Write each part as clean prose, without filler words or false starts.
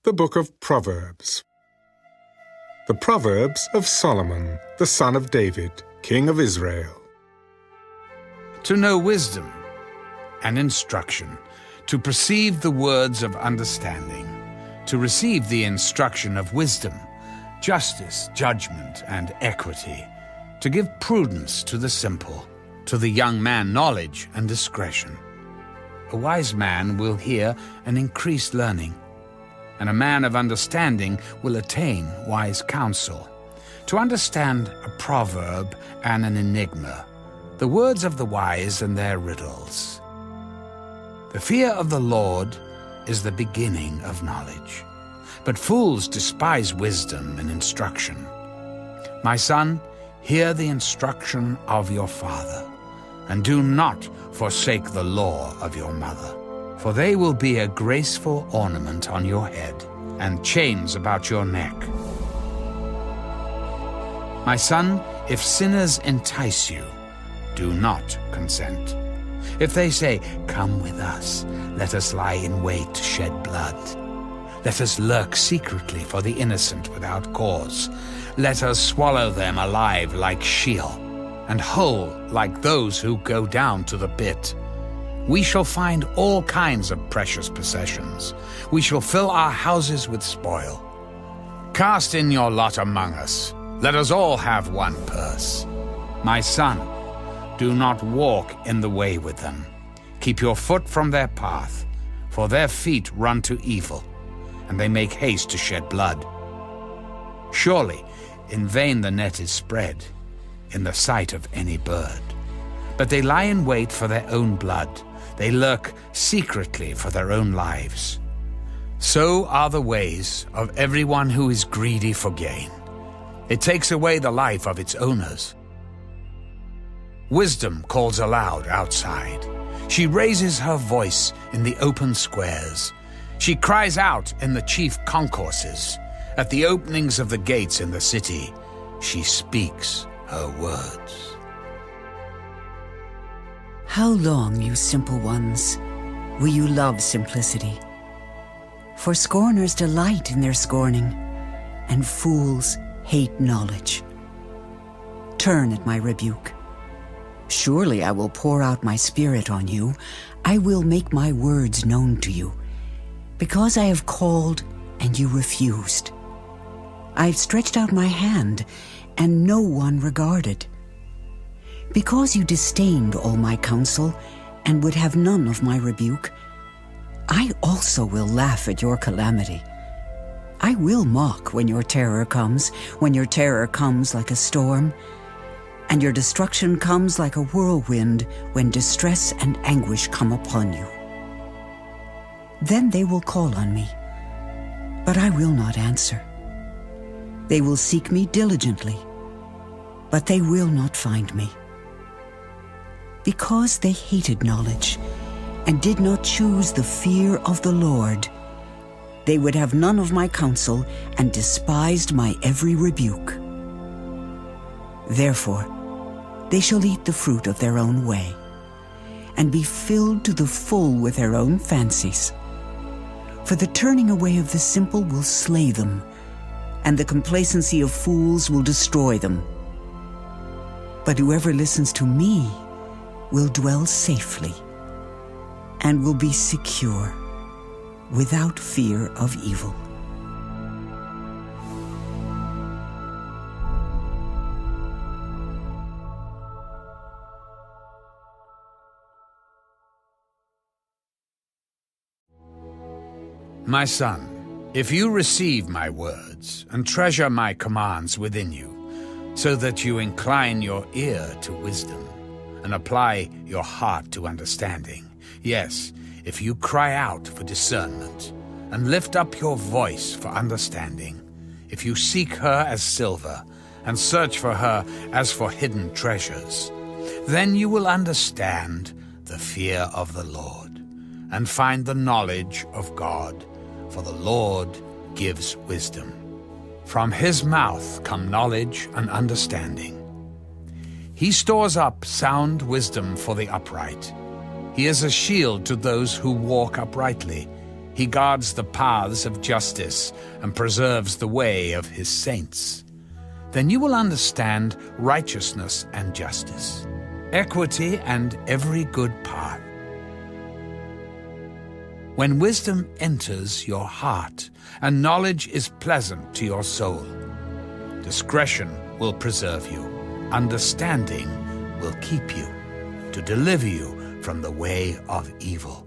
the book of Proverbs. The Proverbs of Solomon, the son of David, king of Israel. To know wisdom and instruction, to perceive the words of understanding, to receive the instruction of wisdom, justice, judgment, and equity, to give prudence to the simple, to the young man knowledge and discretion. A wise man will hear and increase learning, and a man of understanding will attain wise counsel. To understand a proverb and an enigma, the words of the wise and their riddles. The fear of the Lord is the beginning of knowledge, but fools despise wisdom and instruction. My son, hear the instruction of your father, and do not forsake the law of your mother, for they will be a graceful ornament on your head and chains about your neck. My son, if sinners entice you, do not consent. If they say, "Come with us, let us lie in wait to shed blood. Let us lurk secretly for the innocent without cause. Let us swallow them alive like Sheol, and whole like those who go down to the pit. We shall find all kinds of precious possessions. We shall fill our houses with spoil. Cast in your lot among us. Let us all have one purse. My son, do not walk in the way with them. Keep your foot from their path, for their feet run to evil, and they make haste to shed blood. Surely, in vain the net is spread, in the sight of any bird. But they lie in wait for their own blood. They lurk secretly for their own lives. So are the ways of everyone who is greedy for gain. It takes away the life of its owners. Wisdom calls aloud outside. She raises her voice in the open squares. She cries out in the chief concourses. At the openings of the gates in the city, she speaks her words. How long, you simple ones, will you love simplicity? For scorners delight in their scorning, and fools hate knowledge. Turn at my rebuke. Surely I will pour out my spirit on you. I will make my words known to you. Because I have called and you refused. I have stretched out my hand and no one regarded. Because you disdained all my counsel and would have none of my rebuke, I also will laugh at your calamity. I will mock when your terror comes like a storm, and your destruction comes like a whirlwind when distress and anguish come upon you. Then they will call on me, but I will not answer. They will seek me diligently, but they will not find me. Because they hated knowledge and did not choose the fear of the Lord, they would have none of my counsel and despised my every rebuke. Therefore, they shall eat the fruit of their own way and be filled to the full with their own fancies. For the turning away of the simple will slay them, and the complacency of fools will destroy them. But whoever listens to me will dwell safely and will be secure without fear of evil. My son, if you receive my words and treasure my commands within you, so that you incline your ear to wisdom and apply your heart to understanding, yes, if you cry out for discernment and lift up your voice for understanding, if you seek her as silver and search for her as for hidden treasures, then you will understand the fear of the Lord and find the knowledge of God, for the Lord gives wisdom. From his mouth come knowledge and understanding. He stores up sound wisdom for the upright. He is a shield to those who walk uprightly. He guards the paths of justice and preserves the way of his saints. Then you will understand righteousness and justice, equity and every good part. When wisdom enters your heart and knowledge is pleasant to your soul, discretion will preserve you, understanding will keep you, to deliver you from the way of evil,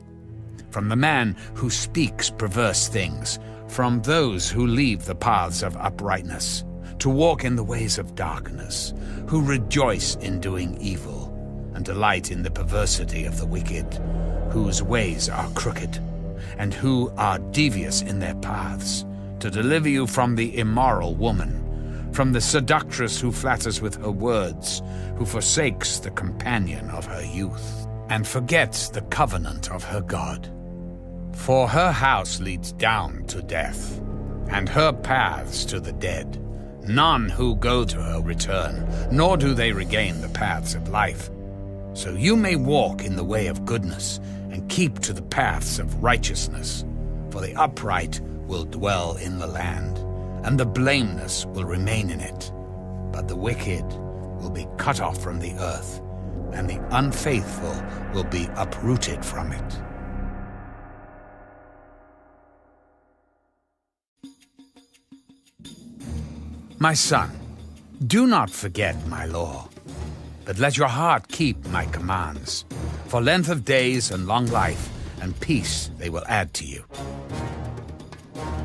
from the man who speaks perverse things, from those who leave the paths of uprightness, to walk in the ways of darkness, who rejoice in doing evil, and delight in the perversity of the wicked, whose ways are crooked, and who are devious in their paths, to deliver you from the immoral woman, from the seductress who flatters with her words, who forsakes the companion of her youth, and forgets the covenant of her God. For her house leads down to death, and her paths to the dead. None who go to her return, nor do they regain the paths of life. So you may walk in the way of goodness, and keep to the paths of righteousness. For the upright will dwell in the land, and the blameless will remain in it. But the wicked will be cut off from the earth, and the unfaithful will be uprooted from it. My son, do not forget my law, but let your heart keep my commands. For length of days and long life and peace they will add to you.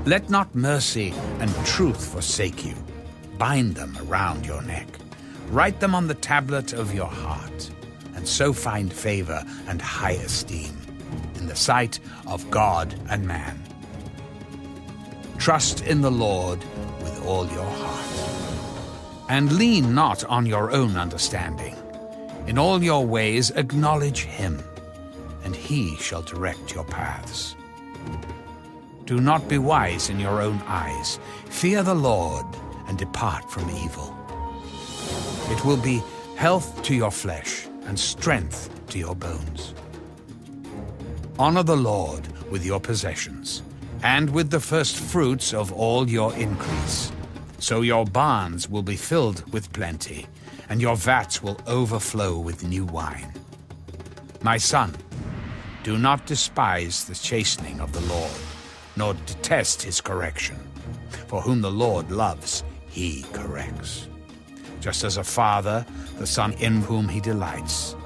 Let not mercy and truth forsake you. Bind them around your neck. Write them on the tablet of your heart, and so find favor and high esteem in the sight of God and man. Trust in the Lord with all your heart, and lean not on your own understanding. In all your ways acknowledge him, and he shall direct your paths. Do not be wise in your own eyes. Fear the Lord and depart from evil. It will be health to your flesh and strength to your bones. Honor the Lord with your possessions, and with the first fruits of all your increase. So your barns will be filled with plenty, and your vats will overflow with new wine. My son, do not despise the chastening of the Lord, nor detest his correction. For whom the Lord loves, he corrects. Just as a father, the son in whom he delights.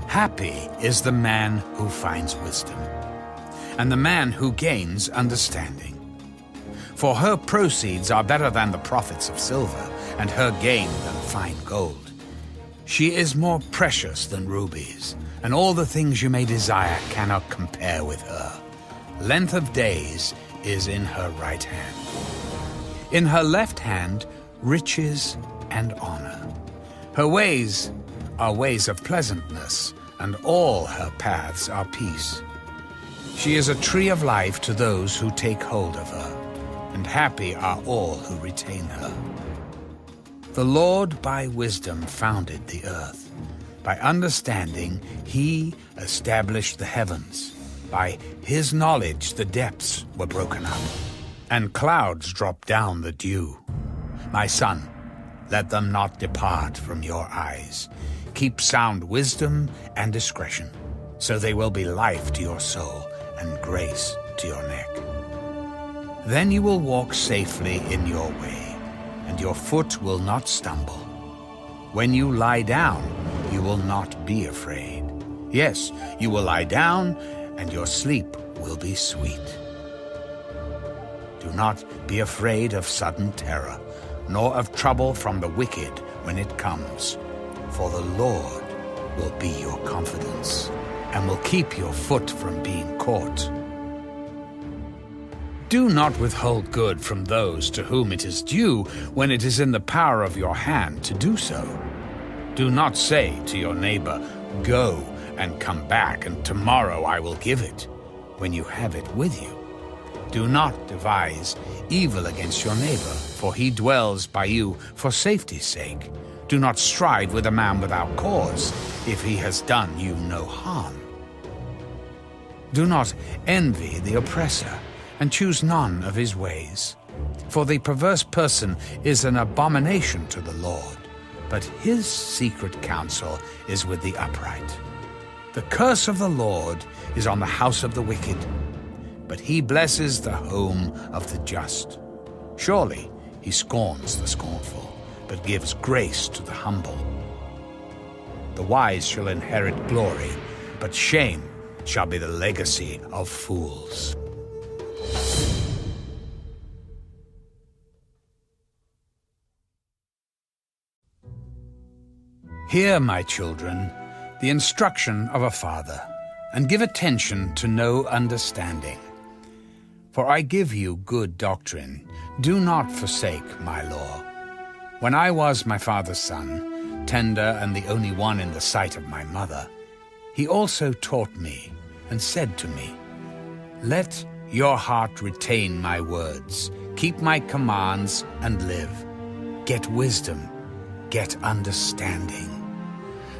Happy is the man who finds wisdom, and the man who gains understanding. For her proceeds are better than the profits of silver, and her gain than fine gold. She is more precious than rubies, and all the things you may desire cannot compare with her. Length of days is in her right hand. In her left hand, riches and honor. Her ways are ways of pleasantness, and all her paths are peace. She is a tree of life to those who take hold of her, and happy are all who retain her. The Lord by wisdom founded the earth. By understanding he established the heavens. By his knowledge the depths were broken up, and clouds dropped down the dew. My son, let them not depart from your eyes. Keep sound wisdom and discretion, so they will be life to your soul and grace to your neck. Then you will walk safely in your way, and your foot will not stumble. When you lie down, you will not be afraid. Yes, you will lie down, and your sleep will be sweet. Do not be afraid of sudden terror, nor of trouble from the wicked when it comes. For the Lord will be your confidence, and will keep your foot from being caught. Do not withhold good from those to whom it is due when it is in the power of your hand to do so. Do not say to your neighbor, "Go and come back, and tomorrow I will give it," when you have it with you. Do not devise evil against your neighbor, for he dwells by you for safety's sake. Do not strive with a man without cause, if he has done you no harm. Do not envy the oppressor, and choose none of his ways. For the perverse person is an abomination to the Lord, but his secret counsel is with the upright. The curse of the Lord is on the house of the wicked, but he blesses the home of the just. Surely he scorns the scornful, but gives grace to the humble. The wise shall inherit glory, but shame shall be the legacy of fools. Hear, my children, the instruction of a father, and give attention to know understanding. For I give you good doctrine. Do not forsake my law. When I was my father's son, tender and the only one in the sight of my mother, he also taught me and said to me, Let your heart retain my words, keep my commands and live. Get wisdom, get understanding.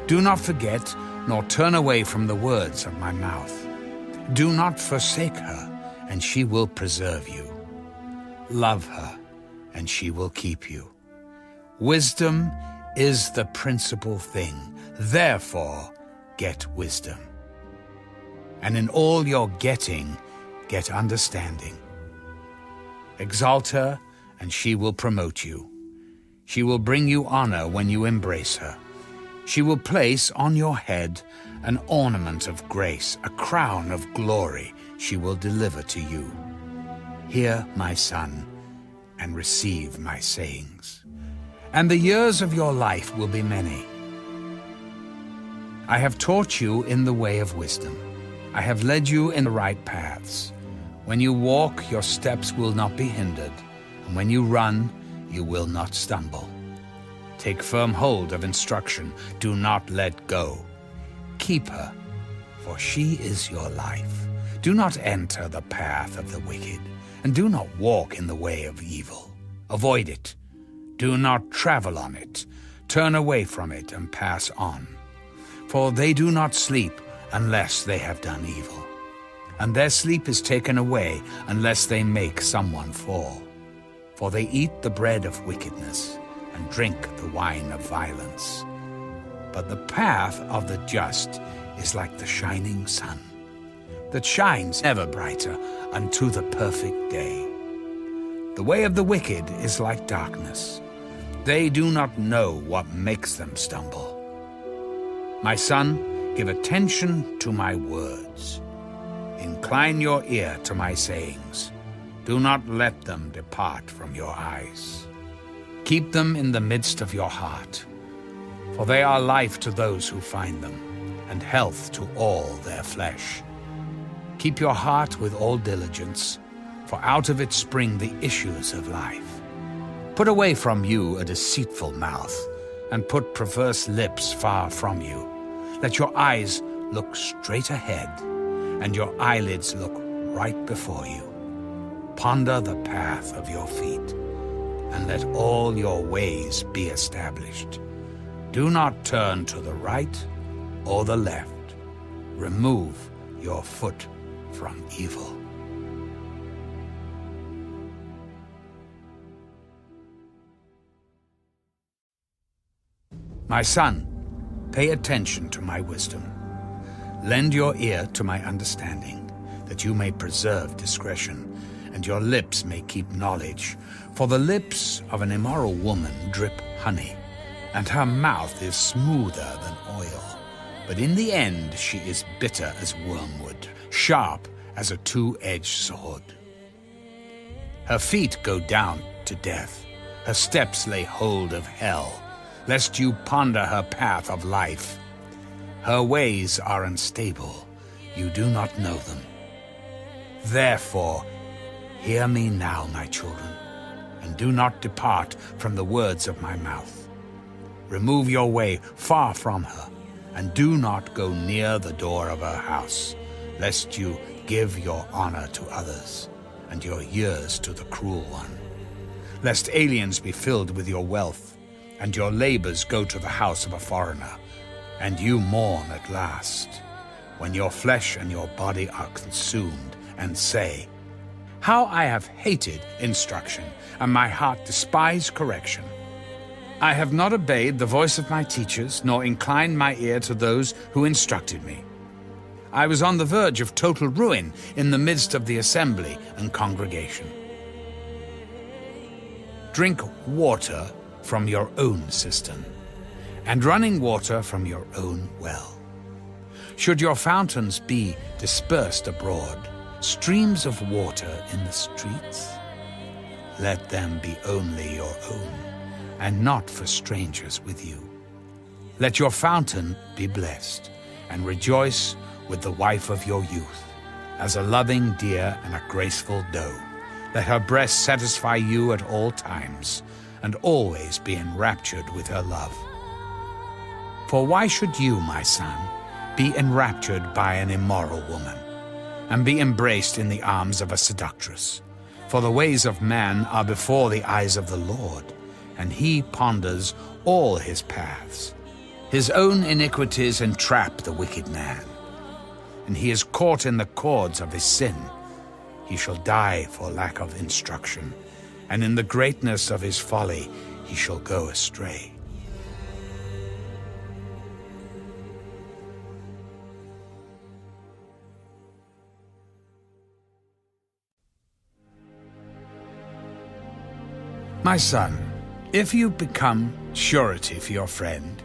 Do not forget, nor turn away from the words of my mouth. Do not forsake her, and she will preserve you. Love her, and she will keep you. Wisdom is the principal thing. Therefore, get wisdom. And in all your getting, get understanding. Exalt her, and she will promote you. She will bring you honor when you embrace her. She will place on your head an ornament of grace, a crown of glory she will deliver to you. Hear, my son, and receive my sayings. And the years of your life will be many. I have taught you in the way of wisdom. I have led you in the right paths. When you walk, your steps will not be hindered, and when you run, you will not stumble. Take firm hold of instruction. Do not let go. Keep her, for she is your life. Do not enter the path of the wicked, and do not walk in the way of evil. Avoid it. Do not travel on it. Turn away from it and pass on. For they do not sleep unless they have done evil, and their sleep is taken away unless they make someone fall. For they eat the bread of wickedness and drink the wine of violence. But the path of the just is like the shining sun, that shines ever brighter unto the perfect day. The way of the wicked is like darkness. They do not know what makes them stumble. My son, give attention to my words. Incline your ear to my sayings. Do not let them depart from your eyes. Keep them in the midst of your heart, for they are life to those who find them, and health to all their flesh. Keep your heart with all diligence, for out of it spring the issues of life. Put away from you a deceitful mouth, and put perverse lips far from you. Let your eyes look straight ahead, and your eyelids look right before you. Ponder the path of your feet, and let all your ways be established. Do not turn to the right or the left. Remove your foot from evil. My son, pay attention to my wisdom. Lend your ear to my understanding, that you may preserve discretion, and your lips may keep knowledge. For the lips of an immoral woman drip honey, and her mouth is smoother than oil. But in the end she is bitter as wormwood, sharp as a two-edged sword. Her feet go down to death. Her steps lay hold of hell, lest you ponder her path of life. Her ways are unstable. You do not know them. Therefore, hear me now, my children, and do not depart from the words of my mouth. Remove your way far from her, and do not go near the door of her house, lest you give your honor to others, and your years to the cruel one. Lest aliens be filled with your wealth, and your labors go to the house of a foreigner, and you mourn at last. when your flesh and your body are consumed, and say, "How I have hated instruction, and my heart despised correction. I have not obeyed the voice of my teachers, nor inclined my ear to those who instructed me. I was on the verge of total ruin in the midst of the assembly and congregation." Drink water from your own cistern, and running water from your own well. Should your fountains be dispersed abroad, streams of water in the streets, let them be only your own, and not for strangers with you. Let your fountain be blessed, and rejoice with the wife of your youth, as a loving deer and a graceful doe. Let her breast satisfy you at all times, and always be enraptured with her love. For why should you, my son, be enraptured by an immoral woman, and be embraced in the arms of a seductress? For the ways of man are before the eyes of the Lord, and he ponders all his paths. His own iniquities entrap the wicked man, and he is caught in the cords of his sin. He shall die for lack of instruction, and in the greatness of his folly he shall go astray. My son, if you become surety for your friend,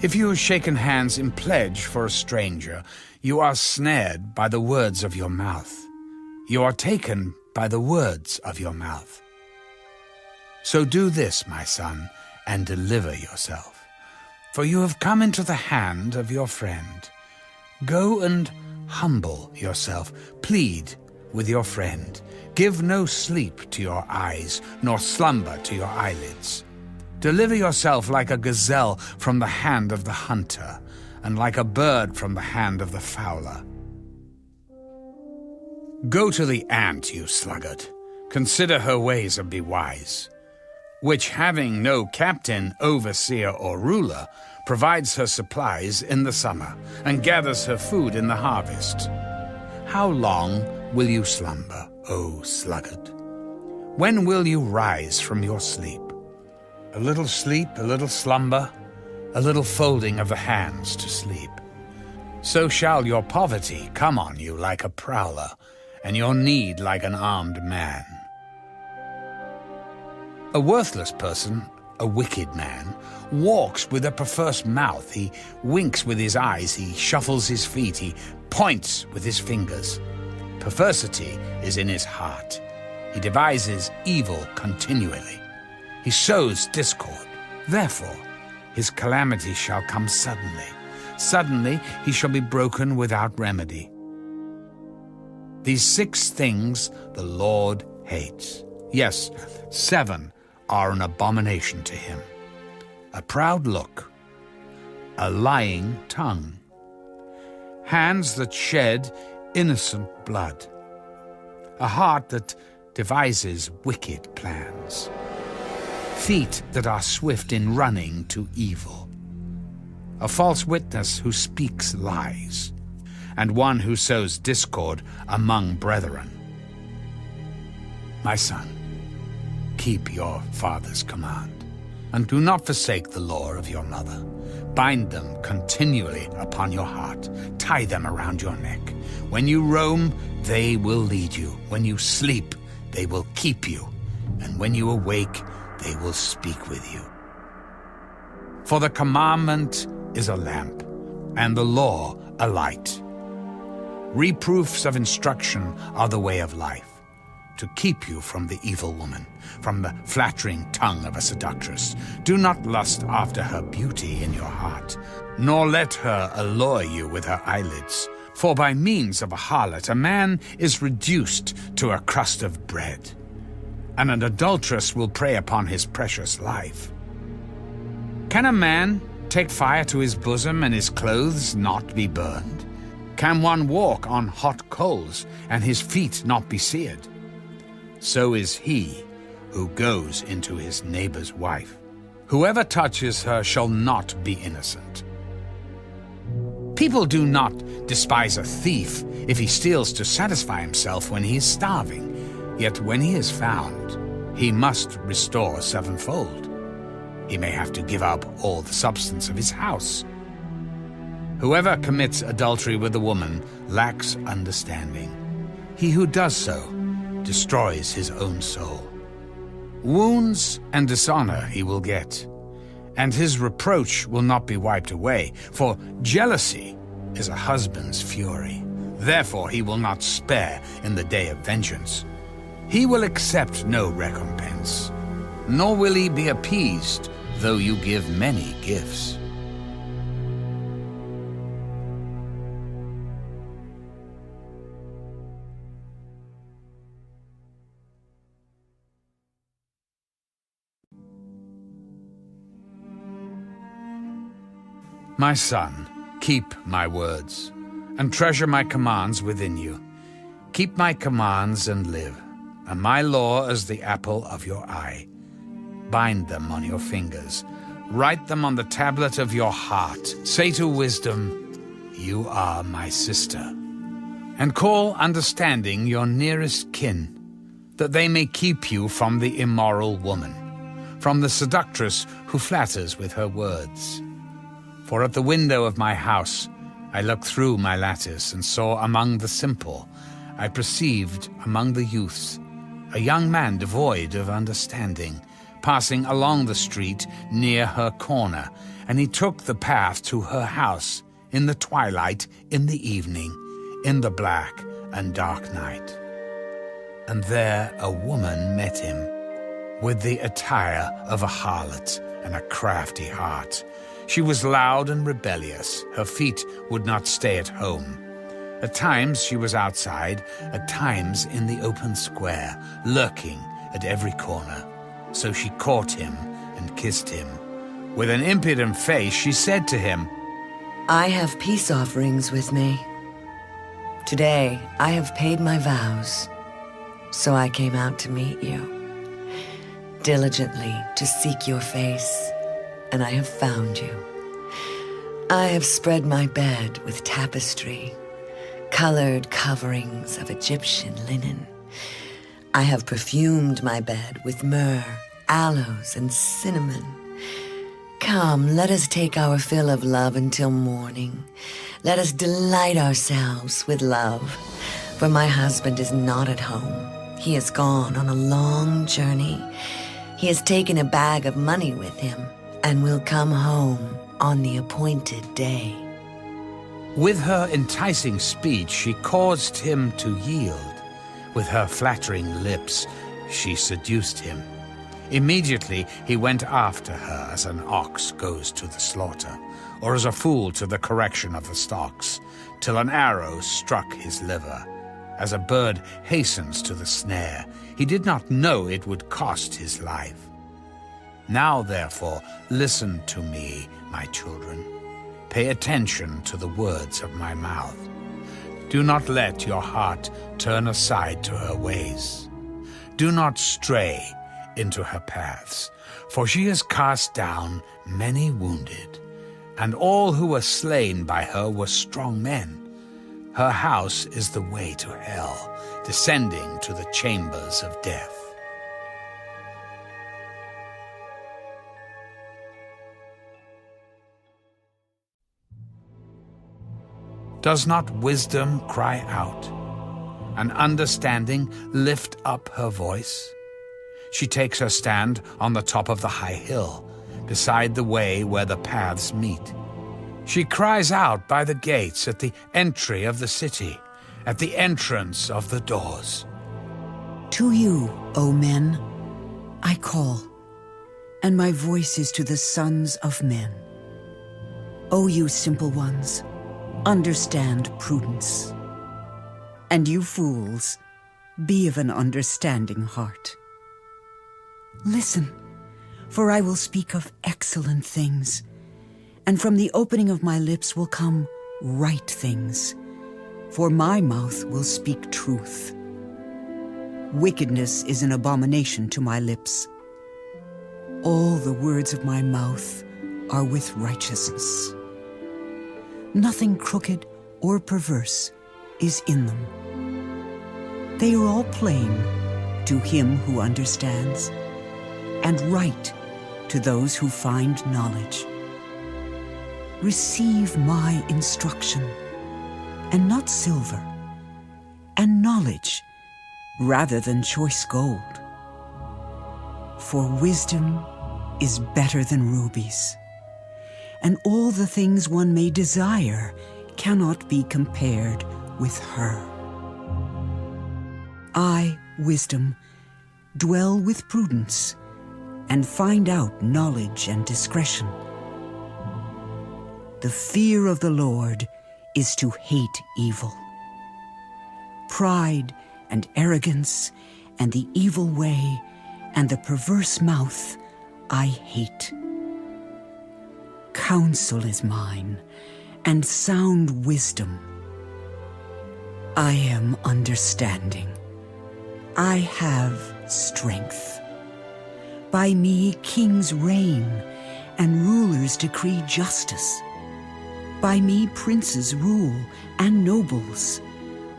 if you have shaken hands in pledge for a stranger, you are snared by the words of your mouth. You are taken by the words of your mouth. So do this, my son, and deliver yourself, for you have come into the hand of your friend. Go and humble yourself, plead with your friend. Give no sleep to your eyes, nor slumber to your eyelids. Deliver yourself like a gazelle from the hand of the hunter, and like a bird from the hand of the fowler. Go to the ant, you sluggard. Consider her ways and be wise, which, having no captain, overseer, or ruler, provides her supplies in the summer, and gathers her food in the harvest. How long will you slumber, O sluggard? When will you rise from your sleep? A little sleep, a little slumber, a little folding of the hands to sleep. So shall your poverty come on you like a prowler, and your need like an armed man. A worthless person, a wicked man, walks with a perverse mouth. He winks with his eyes, he shuffles his feet, he points with his fingers. Perversity is in his heart. He devises evil continually. He sows discord. Therefore, his calamity shall come suddenly. Suddenly he shall be broken without remedy. These 6 things the Lord hates. Yes, 7 are an abomination to him: a proud look, a lying tongue, hands that shed innocent blood, a heart that devises wicked plans, feet that are swift in running to evil, a false witness who speaks lies, and one who sows discord among brethren. My son, keep your father's command, and do not forsake the law of your mother. Bind them continually upon your heart. Tie them around your neck. When you roam, they will lead you. When you sleep, they will keep you. And when you awake, they will speak with you. For the commandment is a lamp, and the law a light. Reproofs of instruction are the way of life, to keep you from the evil woman, from the flattering tongue of a seductress. Do not lust after her beauty in your heart, nor let her allure you with her eyelids. For by means of a harlot a man is reduced to a crust of bread, and an adulteress will prey upon his precious life. Can a man take fire to his bosom and his clothes not be burned? Can one walk on hot coals and his feet not be seared? So is he who goes into his neighbor's wife. Whoever touches her shall not be innocent. People do not despise a thief if he steals to satisfy himself when he is starving. Yet when he is found, he must restore sevenfold. He may have to give up all the substance of his house. Whoever commits adultery with a woman lacks understanding. He who does so destroys his own soul. Wounds and dishonor he will get, and his reproach will not be wiped away, for jealousy is a husband's fury. Therefore he will not spare in the day of vengeance. He will accept no recompense, nor will he be appeased, though you give many gifts. My son, keep my words, and treasure my commands within you. Keep my commands and live, and my law as the apple of your eye. Bind them on your fingers. Write them on the tablet of your heart. Say to wisdom, you are my sister. And call understanding your nearest kin, that they may keep you from the immoral woman, from the seductress who flatters with her words. For at the window of my house I looked through my lattice and saw among the simple, I perceived among the youths, a young man devoid of understanding, passing along the street near her corner, and he took the path to her house in the twilight, in the evening, in the black and dark night. And there a woman met him, with the attire of a harlot and a crafty heart. She was loud and rebellious. Her feet would not stay at home. At times she was outside, at times in the open square, lurking at every corner. So she caught him and kissed him. With an impudent face she said to him, I have peace offerings with me. Today I have paid my vows, so I came out to meet you, diligently to seek your face, and I have found you. I have spread my bed with tapestry, colored coverings of Egyptian linen. I have perfumed my bed with myrrh, aloes, and cinnamon. Come, let us take our fill of love until morning. Let us delight ourselves with love, for my husband is not at home. He has gone on a long journey. He has taken a bag of money with him and will come home on the appointed day. With her enticing speech she caused him to yield. With her flattering lips she seduced him. Immediately he went after her as an ox goes to the slaughter, or as a fool to the correction of the stocks, till an arrow struck his liver. As a bird hastens to the snare, he did not know it would cost his life. Now, therefore, listen to me, my children. Pay attention to the words of my mouth. Do not let your heart turn aside to her ways. Do not stray into her paths, for she has cast down many wounded, and all who were slain by her were strong men. Her house is the way to hell, descending to the chambers of death. Does not wisdom cry out, and understanding lift up her voice? She takes her stand on the top of the high hill, beside the way where the paths meet. She cries out by the gates at the entry of the city, at the entrance of the doors. To you, O men, I call, and my voice is to the sons of men. O you simple ones, understand prudence. And you fools, be of an understanding heart. Listen, for I will speak of excellent things, and from the opening of my lips will come right things, for my mouth will speak truth. Wickedness is an abomination to my lips. All the words of my mouth are with righteousness. Nothing crooked or perverse is in them. They are all plain to him who understands, and right to those who find knowledge. Receive my instruction, and not silver, and knowledge rather than choice gold. For wisdom is better than rubies, and all the things one may desire cannot be compared with her. I, wisdom, dwell with prudence, and find out knowledge and discretion. The fear of the Lord is to hate evil. Pride and arrogance and the evil way and the perverse mouth I hate. Counsel is mine, and sound wisdom. I am understanding. I have strength. By me kings reign, and rulers decree justice. By me princes rule, and nobles,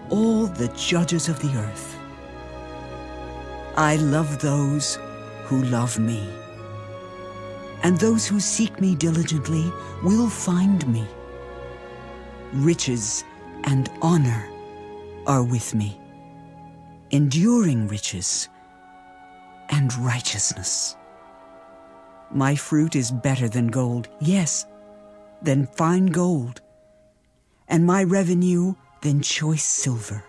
all the judges of the earth. I love those who love me, and those who seek me diligently will find me. Riches and honor are with me, enduring riches and righteousness. My fruit is better than gold, yes, than fine gold, and my revenue than choice silver.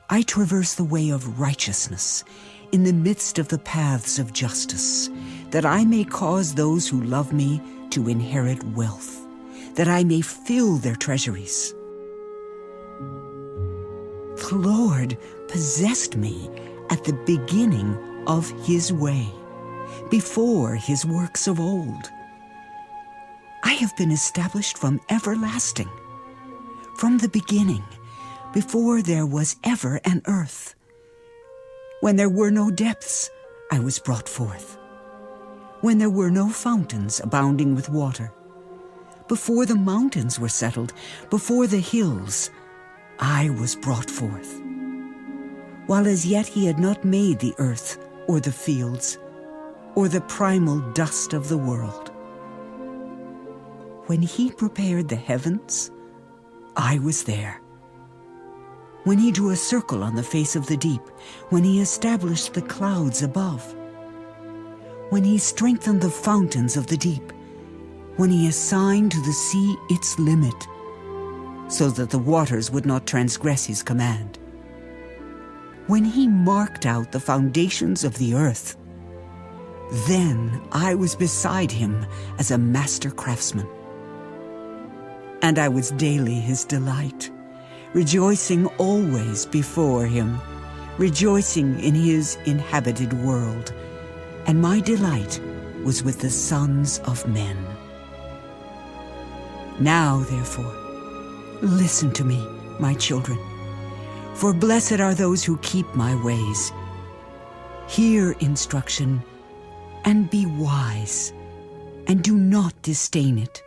I traverse the way of righteousness in the midst of the paths of justice, that I may cause those who love me to inherit wealth, that I may fill their treasuries. The Lord possessed me at the beginning of his way, before his works of old. I have been established from everlasting, from the beginning, before there was ever an earth. When there were no depths, I was brought forth. When there were no fountains abounding with water, before the mountains were settled, before the hills, I was brought forth. While as yet he had not made the earth or the fields, or the primal dust of the world. When he prepared the heavens, I was there. When he drew a circle on the face of the deep, when he established the clouds above, when he strengthened the fountains of the deep, when he assigned to the sea its limit, so that the waters would not transgress his command. When he marked out the foundations of the earth, then I was beside him as a master craftsman. And I was daily his delight, rejoicing always before him, rejoicing in his inhabited world. And my delight was with the sons of men. Now, therefore, listen to me, my children, for blessed are those who keep my ways. Hear instruction, and be wise, and do not disdain it.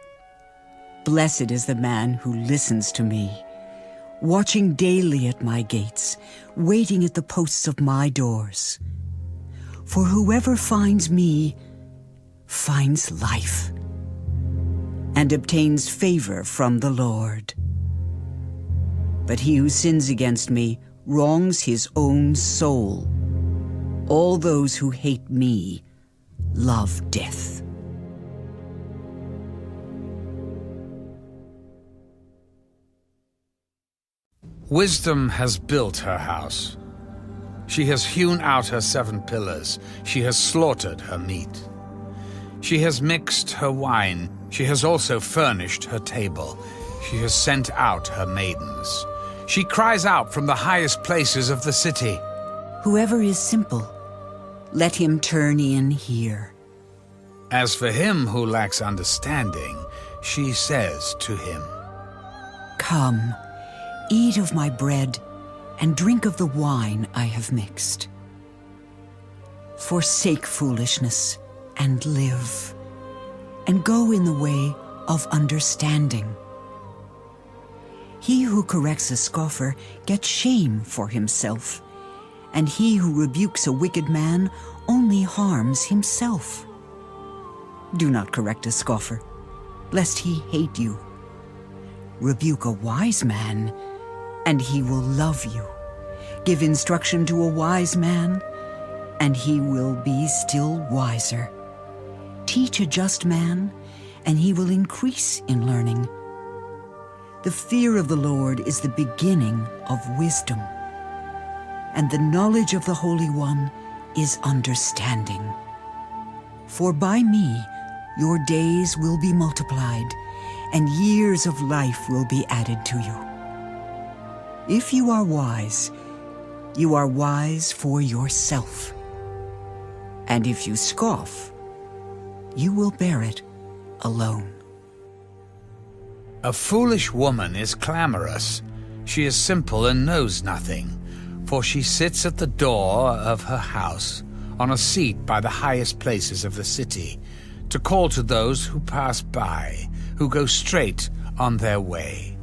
Blessed is the man who listens to me, watching daily at my gates, waiting at the posts of my doors. For whoever finds me finds life, and obtains favor from the Lord. But he who sins against me wrongs his own soul. All those who hate me love death. Wisdom has built her house. She has hewn out her 7 pillars. She has slaughtered her meat. She has mixed her wine. She has also furnished her table. She has sent out her maidens. She cries out from the highest places of the city. Whoever is simple, let him turn in here. As for him who lacks understanding, she says to him, Come, eat of my bread, and drink of the wine I have mixed. Forsake foolishness, and live, and go in the way of understanding. He who corrects a scoffer gets shame for himself, and he who rebukes a wicked man only harms himself. Do not correct a scoffer, lest he hate you. Rebuke a wise man, and he will love you. Give instruction to a wise man, and he will be still wiser. Teach a just man, and he will increase in learning. The fear of the Lord is the beginning of wisdom, and the knowledge of the Holy One is understanding. For by me your days will be multiplied, and years of life will be added to you. If you are wise for yourself. And if you scoff, you will bear it alone. A foolish woman is clamorous. She is simple and knows nothing, for she sits at the door of her house, on a seat by the highest places of the city, to call to those who pass by, who go straight on their way.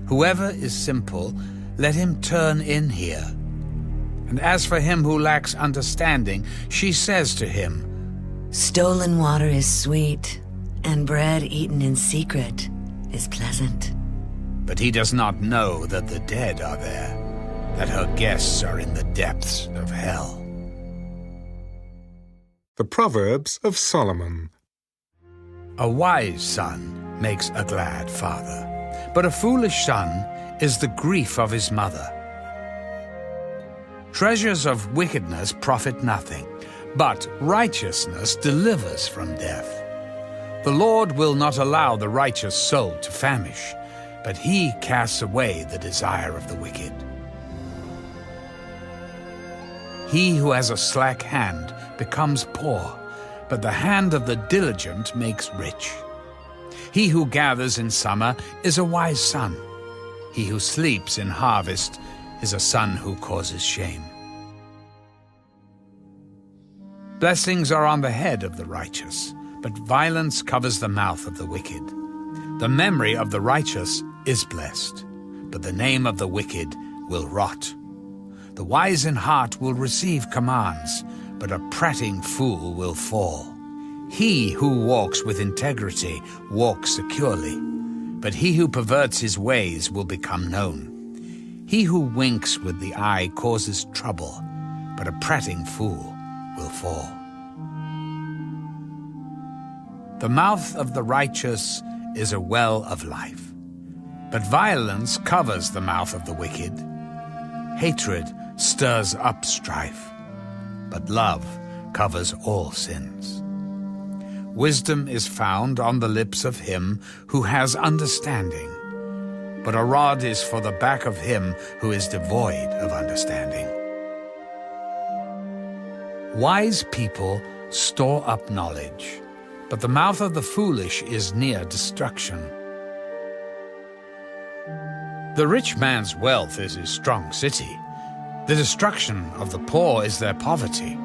Whoever is simple, let him turn in here. And as for him who lacks understanding, she says to him, Stolen water is sweet, and bread eaten in secret is pleasant. But he does not know that the dead are there, that her guests are in the depths of hell. The Proverbs of Solomon. A wise son makes a glad father, but a foolish son is the grief of his mother. Treasures of wickedness profit nothing, but righteousness delivers from death. The Lord will not allow the righteous soul to famish, but he casts away the desire of the wicked. He who has a slack hand becomes poor, but the hand of the diligent makes rich. He who gathers in summer is a wise son. He who sleeps in harvest is a son who causes shame. Blessings are on the head of the righteous, but violence covers the mouth of the wicked. The memory of the righteous is blessed, but the name of the wicked will rot. The wise in heart will receive commands, but a prating fool will fall. He who walks with integrity walks securely, but he who perverts his ways will become known. He who winks with the eye causes trouble, but a prating fool will fall. The mouth of the righteous is a well of life, but violence covers the mouth of the wicked. Hatred stirs up strife, but love covers all sins. Wisdom is found on the lips of him who has understanding, but a rod is for the back of him who is devoid of understanding. Wise people store up knowledge, but the mouth of the foolish is near destruction. The rich man's wealth is his strong city. The destruction of the poor is their poverty.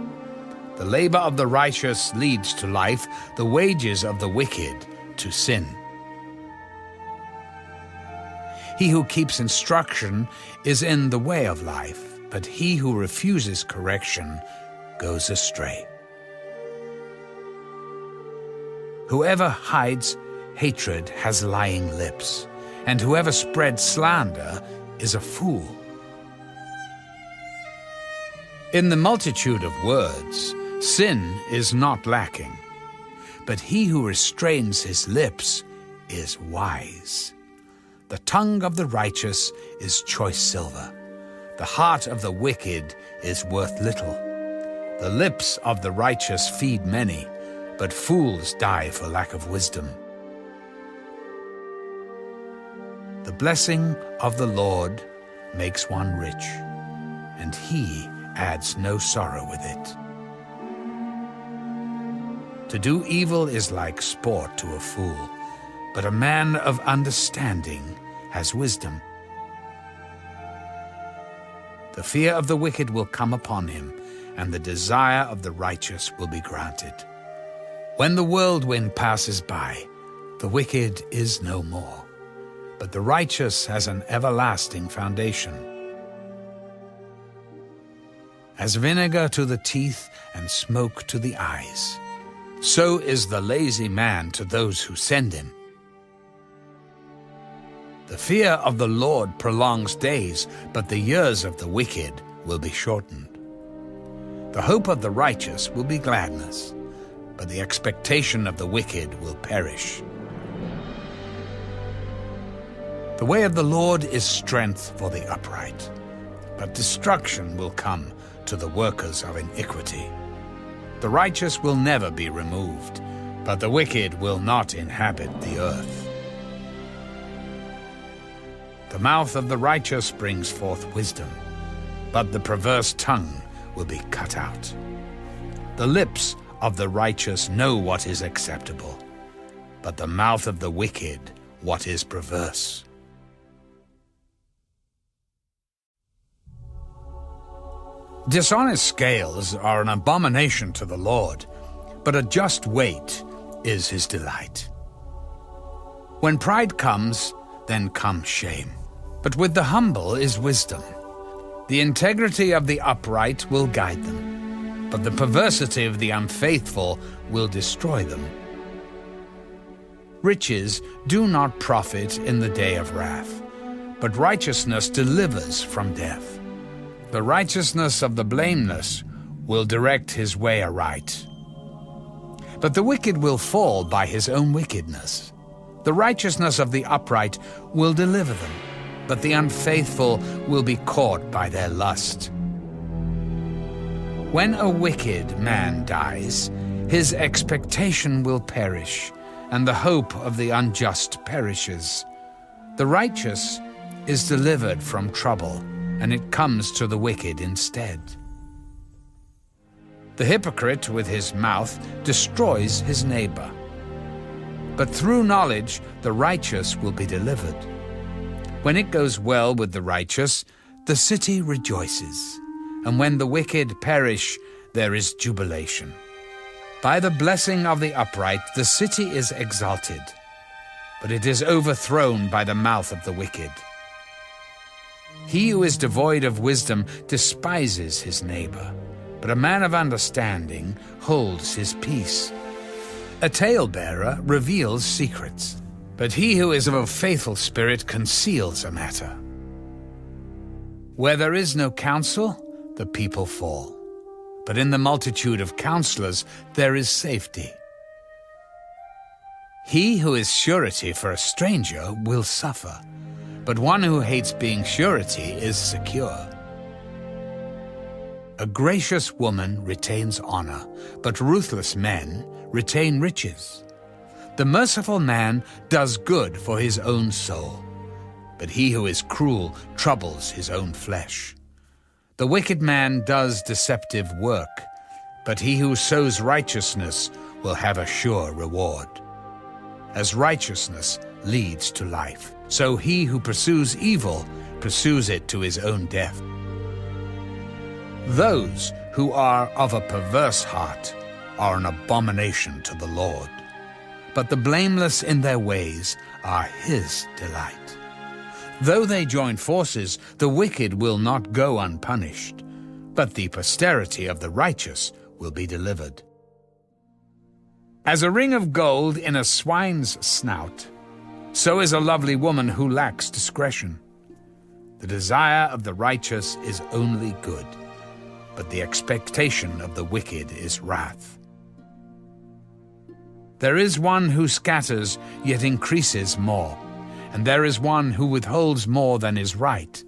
The labor of the righteous leads to life, the wages of the wicked to sin. He who keeps instruction is in the way of life, but he who refuses correction goes astray. Whoever hides hatred has lying lips, and whoever spreads slander is a fool. In the multitude of words, sin is not lacking, but he who restrains his lips is wise. The tongue of the righteous is choice silver. The heart of the wicked is worth little. The lips of the righteous feed many, but fools die for lack of wisdom. The blessing of the Lord makes one rich, and he adds no sorrow with it. To do evil is like sport to a fool, but a man of understanding has wisdom. The fear of the wicked will come upon him, and the desire of the righteous will be granted. When the whirlwind passes by, the wicked is no more, but the righteous has an everlasting foundation. As vinegar to the teeth and smoke to the eyes, so is the lazy man to those who send him. The fear of the Lord prolongs days, but the years of the wicked will be shortened. The hope of the righteous will be gladness, but the expectation of the wicked will perish. The way of the Lord is strength for the upright, but destruction will come to the workers of iniquity. The righteous will never be removed, but the wicked will not inhabit the earth. The mouth of the righteous brings forth wisdom, but the perverse tongue will be cut out. The lips of the righteous know what is acceptable, but the mouth of the wicked what is perverse. Dishonest scales are an abomination to the Lord, but a just weight is his delight. When pride comes, then comes shame, but with the humble is wisdom. The integrity of the upright will guide them, but the perversity of the unfaithful will destroy them. Riches do not profit in the day of wrath, but righteousness delivers from death. The righteousness of the blameless will direct his way aright, but the wicked will fall by his own wickedness. The righteousness of the upright will deliver them, but the unfaithful will be caught by their lust. When a wicked man dies, his expectation will perish, and the hope of the unjust perishes. The righteous is delivered from trouble, and it comes to the wicked instead. The hypocrite with his mouth destroys his neighbor, but through knowledge the righteous will be delivered. When it goes well with the righteous, the city rejoices, and when the wicked perish, there is jubilation. By the blessing of the upright, the city is exalted, but it is overthrown by the mouth of the wicked. He who is devoid of wisdom despises his neighbor, but a man of understanding holds his peace. A talebearer reveals secrets, but he who is of a faithful spirit conceals a matter. Where there is no counsel, the people fall, but in the multitude of counselors there is safety. He who is surety for a stranger will suffer, but one who hates being surety is secure. A gracious woman retains honor, but ruthless men retain riches. The merciful man does good for his own soul, but he who is cruel troubles his own flesh. The wicked man does deceptive work, but he who sows righteousness will have a sure reward. As righteousness leads to life, so he who pursues evil pursues it to his own death. Those who are of a perverse heart are an abomination to the Lord, but the blameless in their ways are his delight. Though they join forces, the wicked will not go unpunished, but the posterity of the righteous will be delivered. As a ring of gold in a swine's snout, so is a lovely woman who lacks discretion. The desire of the righteous is only good, but the expectation of the wicked is wrath. There is one who scatters, yet increases more, and there is one who withholds more than is right,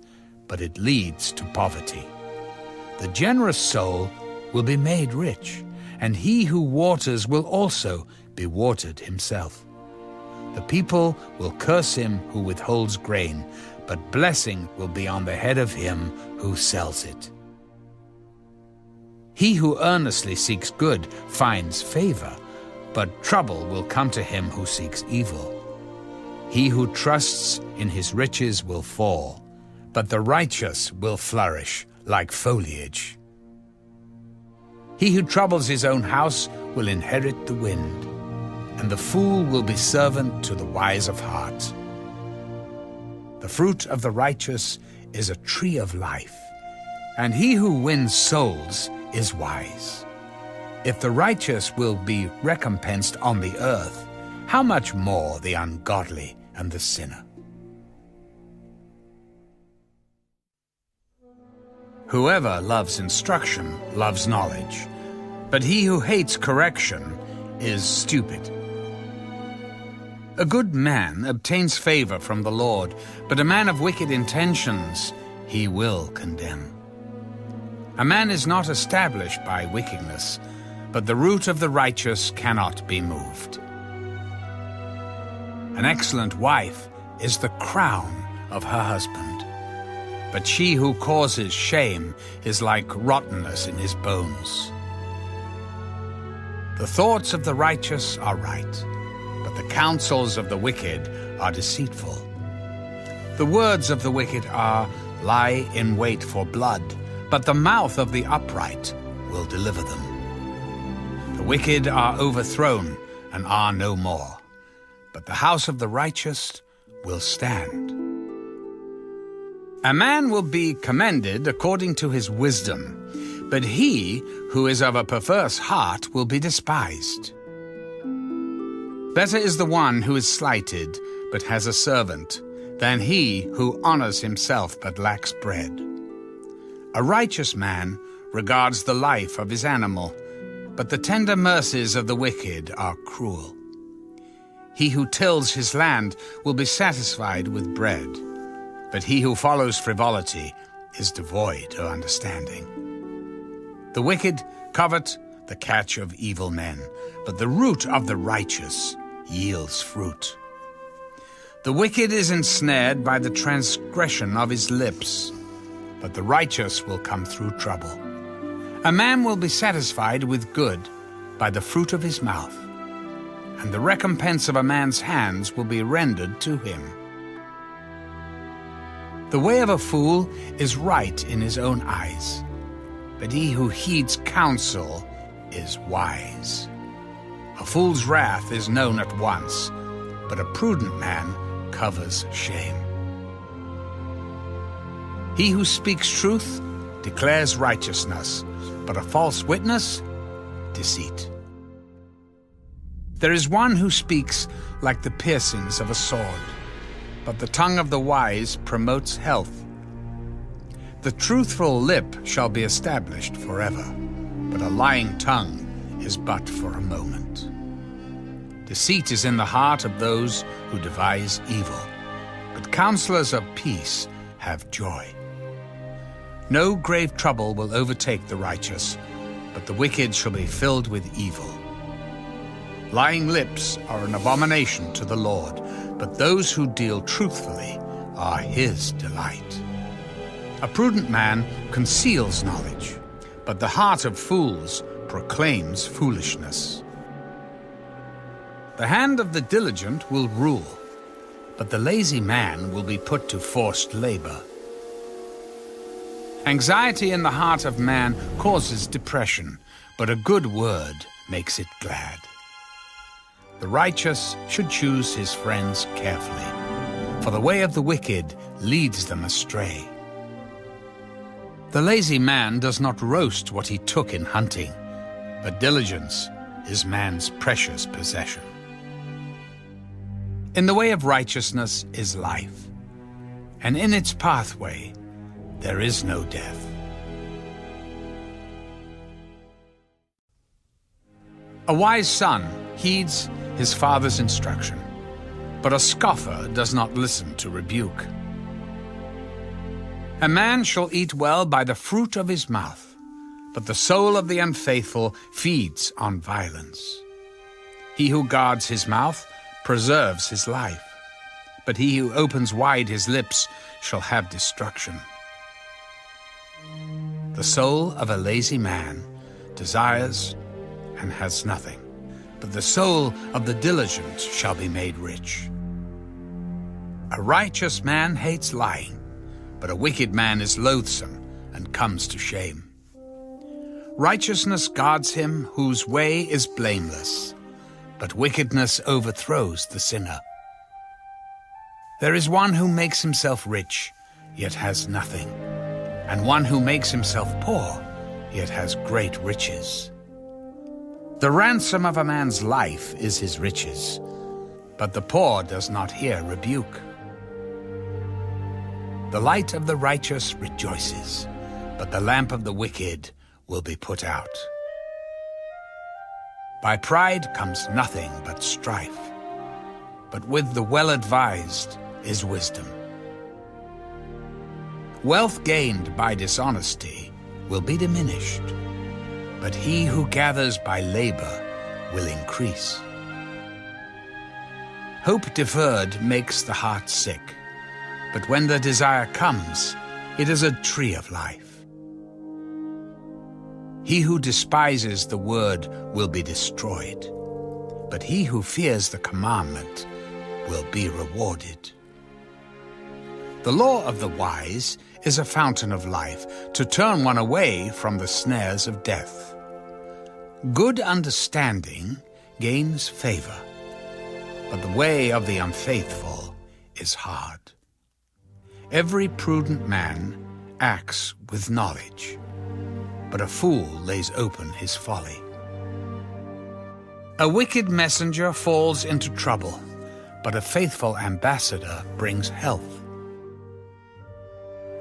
but it leads to poverty. The generous soul will be made rich, and he who waters will also be watered himself. The people will curse him who withholds grain, but blessing will be on the head of him who sells it. He who earnestly seeks good finds favor, but trouble will come to him who seeks evil. He who trusts in his riches will fall, but the righteous will flourish like foliage. He who troubles his own house will inherit the wind, and the fool will be servant to the wise of heart. The fruit of the righteous is a tree of life, and he who wins souls is wise. If the righteous will be recompensed on the earth, how much more the ungodly and the sinner? Whoever loves instruction loves knowledge, but he who hates correction is stupid. A good man obtains favor from the Lord, but a man of wicked intentions he will condemn. A man is not established by wickedness, but the root of the righteous cannot be moved. An excellent wife is the crown of her husband, but she who causes shame is like rottenness in his bones. The thoughts of the righteous are right, but the counsels of the wicked are deceitful. The words of the wicked lie in wait for blood, but the mouth of the upright will deliver them. The wicked are overthrown and are no more, but the house of the righteous will stand. A man will be commended according to his wisdom, but he who is of a perverse heart will be despised. Better is the one who is slighted, but has a servant, than he who honors himself but lacks bread. A righteous man regards the life of his animal, but the tender mercies of the wicked are cruel. He who tills his land will be satisfied with bread, but he who follows frivolity is devoid of understanding. The wicked covet the catch of evil men, but the root of the righteous yields fruit. The wicked is ensnared by the transgression of his lips, but the righteous will come through trouble. A man will be satisfied with good by the fruit of his mouth, and the recompense of a man's hands will be rendered to him. The way of a fool is right in his own eyes, but he who heeds counsel is wise. A fool's wrath is known at once, but a prudent man covers shame. He who speaks truth declares righteousness, but a false witness, deceit. There is one who speaks like the piercings of a sword, but the tongue of the wise promotes health. The truthful lip shall be established forever, but a lying tongue is but for a moment. Deceit is in the heart of those who devise evil, but counselors of peace have joy. No grave trouble will overtake the righteous, but the wicked shall be filled with evil. Lying lips are an abomination to the Lord, but those who deal truthfully are his delight. A prudent man conceals knowledge, but the heart of fools proclaims foolishness. The hand of the diligent will rule, but the lazy man will be put to forced labor. Anxiety in the heart of man causes depression, but a good word makes it glad. The righteous should choose his friends carefully, for the way of the wicked leads them astray. The lazy man does not roast what he took in hunting, but diligence is man's precious possession. In the way of righteousness is life, and in its pathway there is no death. A wise son heeds his father's instruction, but a scoffer does not listen to rebuke. A man shall eat well by the fruit of his mouth, but the soul of the unfaithful feeds on violence. He who guards his mouth preserves his life, but he who opens wide his lips shall have destruction. The soul of a lazy man desires and has nothing, but the soul of the diligent shall be made rich. A righteous man hates lying, but a wicked man is loathsome and comes to shame. Righteousness guards him whose way is blameless, but wickedness overthrows the sinner. There is one who makes himself rich, yet has nothing, and one who makes himself poor, yet has great riches. The ransom of a man's life is his riches, but the poor does not hear rebuke. The light of the righteous rejoices, but the lamp of the wicked will be put out. By pride comes nothing but strife, but with the well-advised is wisdom. Wealth gained by dishonesty will be diminished, but he who gathers by labor will increase. Hope deferred makes the heart sick, but when the desire comes, it is a tree of life. He who despises the word will be destroyed, but he who fears the commandment will be rewarded. The law of the wise is a fountain of life, to turn one away from the snares of death. Good understanding gains favor, but the way of the unfaithful is hard. Every prudent man acts with knowledge, but a fool lays open his folly. A wicked messenger falls into trouble, but a faithful ambassador brings health.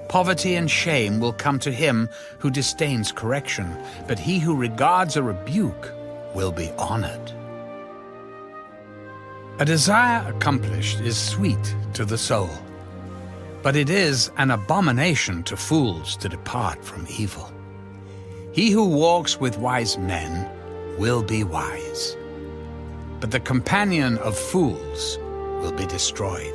Poverty and shame will come to him who disdains correction, but he who regards a rebuke will be honored. A desire accomplished is sweet to the soul, but it is an abomination to fools to depart from evil. He who walks with wise men will be wise, but the companion of fools will be destroyed.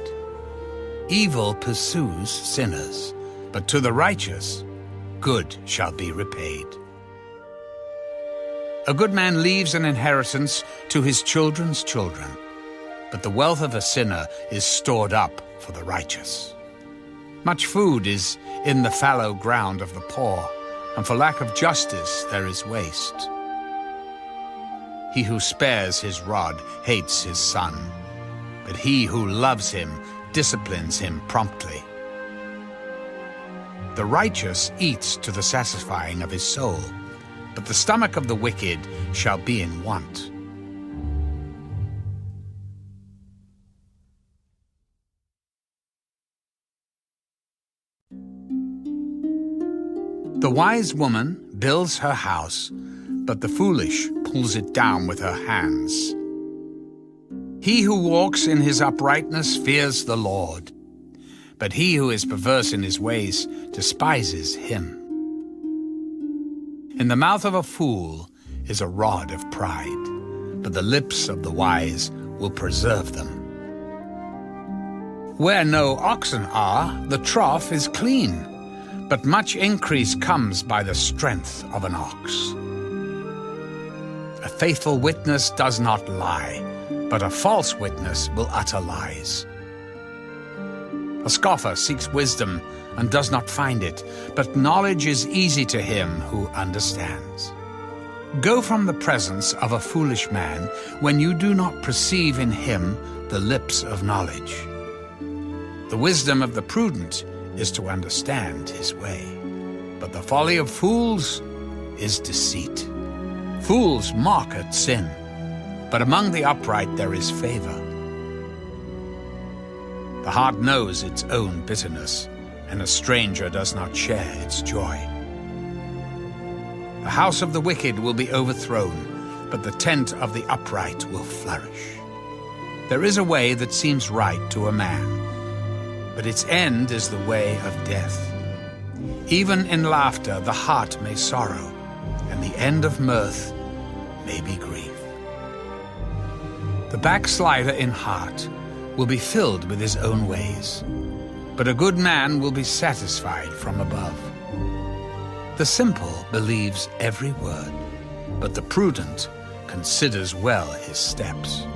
Evil pursues sinners, but to the righteous good shall be repaid. A good man leaves an inheritance to his children's children, but the wealth of a sinner is stored up for the righteous. Much food is in the fallow ground of the poor, and for lack of justice there is waste. He who spares his rod hates his son, but he who loves him disciplines him promptly. The righteous eats to the satisfying of his soul, but the stomach of the wicked shall be in want. The wise woman builds her house, but the foolish pulls it down with her hands. He who walks in his uprightness fears the Lord, but he who is perverse in his ways despises him. In the mouth of a fool is a rod of pride, but the lips of the wise will preserve them. Where no oxen are, the trough is clean, but much increase comes by the strength of an ox. A faithful witness does not lie, but a false witness will utter lies. A scoffer seeks wisdom and does not find it, but knowledge is easy to him who understands. Go from the presence of a foolish man when you do not perceive in him the lips of knowledge. The wisdom of the prudent is to understand his way, but the folly of fools is deceit. Fools mock at sin, but among the upright there is favor. The heart knows its own bitterness, and a stranger does not share its joy. The house of the wicked will be overthrown, but the tent of the upright will flourish. There is a way that seems right to a man, but its end is the way of death. Even in laughter the heart may sorrow, and the end of mirth may be grief. The backslider in heart will be filled with his own ways, but a good man will be satisfied from above. The simple believes every word, but the prudent considers well his steps.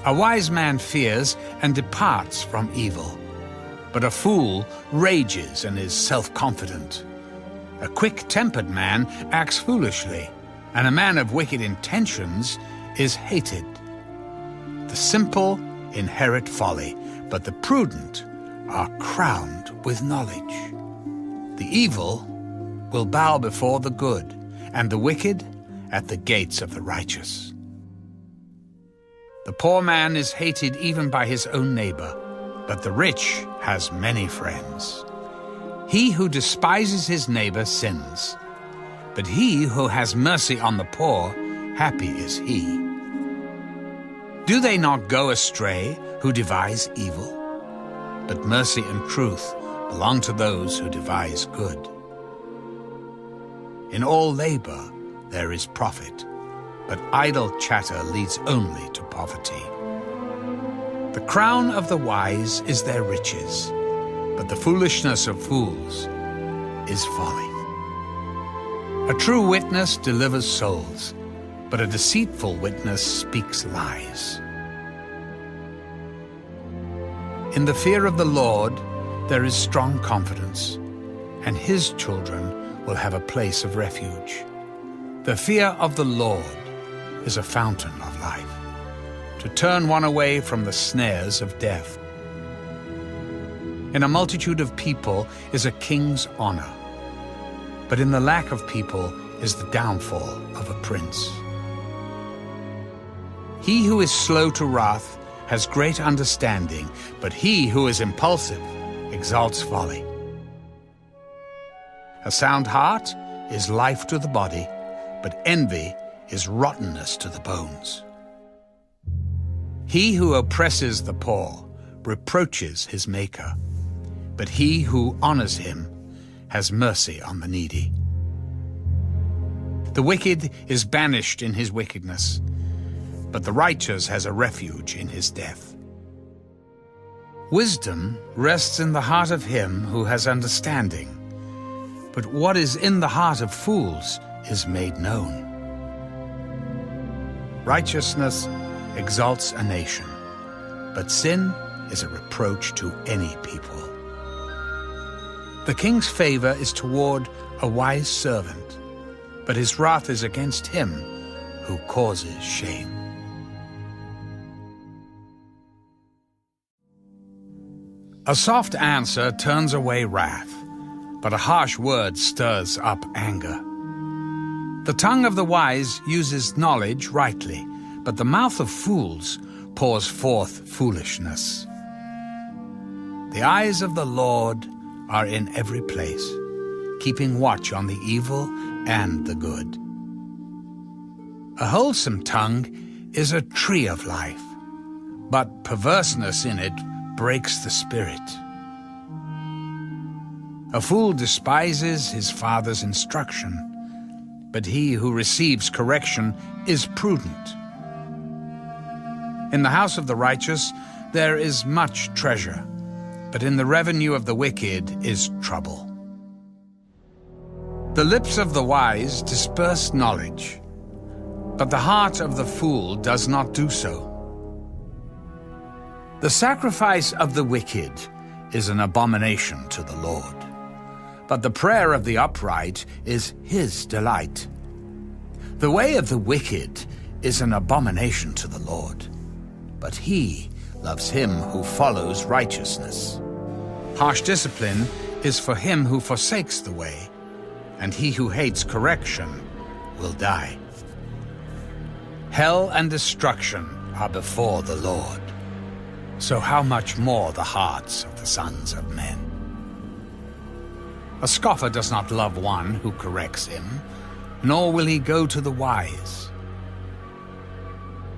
A wise man fears and departs from evil, but a fool rages and is self-confident. A quick-tempered man acts foolishly, and a man of wicked intentions is hated. The simple inherit folly, but the prudent are crowned with knowledge. The evil will bow before the good, and the wicked at the gates of the righteous. The poor man is hated even by his own neighbor, but the rich has many friends. He who despises his neighbor sins, but he who has mercy on the poor, happy is he. Do they not go astray who devise evil? But mercy and truth belong to those who devise good. In all labor there is profit, but idle chatter leads only to poverty. The crown of the wise is their riches, but the foolishness of fools is folly. A true witness delivers souls, but a deceitful witness speaks lies. In the fear of the Lord there is strong confidence, and his children will have a place of refuge. The fear of the Lord is a fountain of life, to turn one away from the snares of death. In a multitude of people is a king's honor, but in the lack of people is the downfall of a prince. He who is slow to wrath has great understanding, but he who is impulsive exalts folly. A sound heart is life to the body, but envy is rottenness to the bones. He who oppresses the poor reproaches his Maker, but he who honors him has mercy on the needy. The wicked is banished in his wickedness, but the righteous has a refuge in his death. Wisdom rests in the heart of him who has understanding, but what is in the heart of fools is made known. Righteousness exalts a nation, but sin is a reproach to any people. The king's favor is toward a wise servant, but his wrath is against him who causes shame. A soft answer turns away wrath, but a harsh word stirs up anger. The tongue of the wise uses knowledge rightly, but the mouth of fools pours forth foolishness. The eyes of the Lord are in every place, keeping watch on the evil and the good. A wholesome tongue is a tree of life, but perverseness in it breaks the spirit. A fool despises his father's instruction, but he who receives correction is prudent. In the house of the righteous there is much treasure, but in the revenue of the wicked is trouble. The lips of the wise disperse knowledge, but the heart of the fool does not do so. The sacrifice of the wicked is an abomination to the Lord, but the prayer of the upright is his delight. The way of the wicked is an abomination to the Lord, but he loves him who follows righteousness. Harsh discipline is for him who forsakes the way, and he who hates correction will die. Hell and destruction are before the Lord, so how much more the hearts of the sons of men? A scoffer does not love one who corrects him, nor will he go to the wise.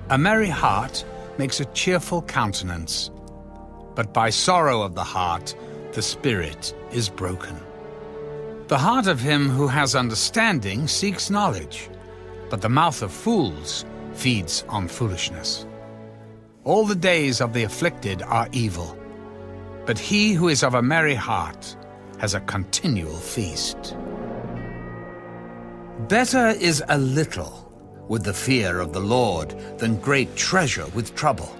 A merry heart makes a cheerful countenance, but by sorrow of the heart the spirit is broken. The heart of him who has understanding seeks knowledge, but the mouth of fools feeds on foolishness. All the days of the afflicted are evil, but he who is of a merry heart has a continual feast. Better is a little with the fear of the Lord than great treasure with trouble.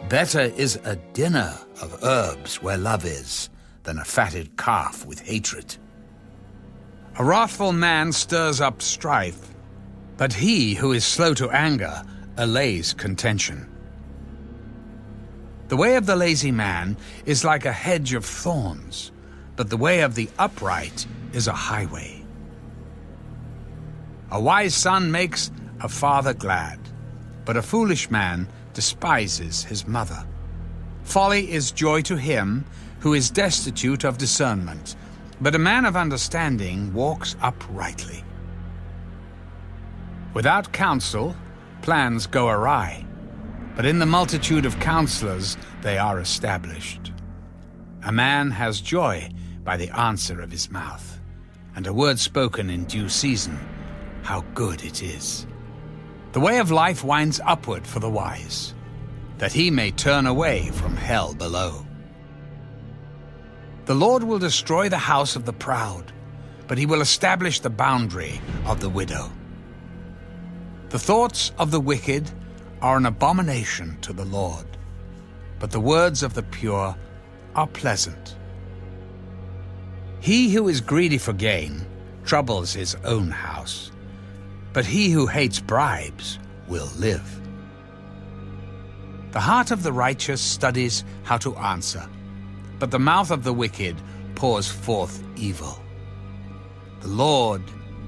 Better is a dinner of herbs where love is than a fatted calf with hatred. A wrathful man stirs up strife, but he who is slow to anger allays contention. The way of the lazy man is like a hedge of thorns, but the way of the upright is a highway. A wise son makes a father glad, but a foolish man despises his mother. Folly is joy to him who is destitute of discernment, but a man of understanding walks uprightly. Without counsel, plans go awry, but in the multitude of counselors they are established. A man has joy by the answer of his mouth, and a word spoken in due season, how good it is. The way of life winds upward for the wise, that he may turn away from hell below. The Lord will destroy the house of the proud, but he will establish the boundary of the widow. The thoughts of the wicked are an abomination to the Lord, but the words of the pure are pleasant. He who is greedy for gain troubles his own house, but he who hates bribes will live. The heart of the righteous studies how to answer, but the mouth of the wicked pours forth evil. The Lord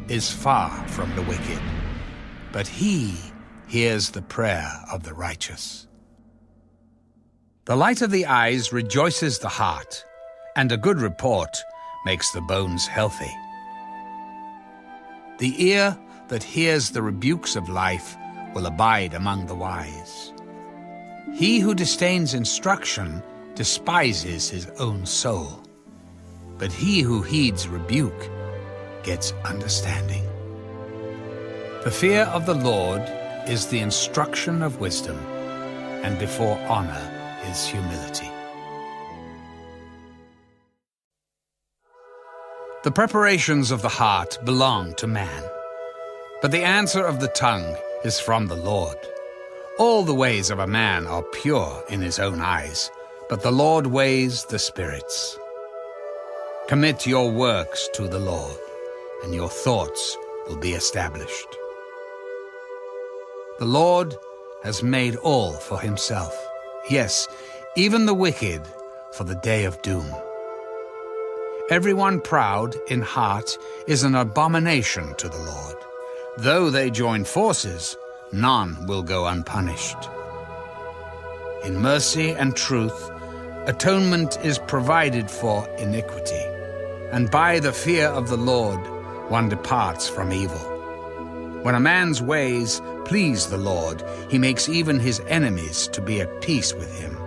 is far from the wicked, but he hears the prayer of the righteous. The light of the eyes rejoices the heart, and a good report makes the bones healthy. The ear that hears the rebukes of life will abide among the wise. He who disdains instruction despises his own soul, but he who heeds rebuke gets understanding. The fear of the Lord is the instruction of wisdom, and before honor is humility. The preparations of the heart belong to man, but the answer of the tongue is from the Lord. All the ways of a man are pure in his own eyes, but the Lord weighs the spirits. Commit your works to the Lord, and your thoughts will be established. The Lord has made all for himself, yes, even the wicked for the day of doom. Everyone proud in heart is an abomination to the Lord. Though they join forces, none will go unpunished. In mercy and truth, atonement is provided for iniquity, and by the fear of the Lord one departs from evil. When a man's ways please the Lord, he makes even his enemies to be at peace with him.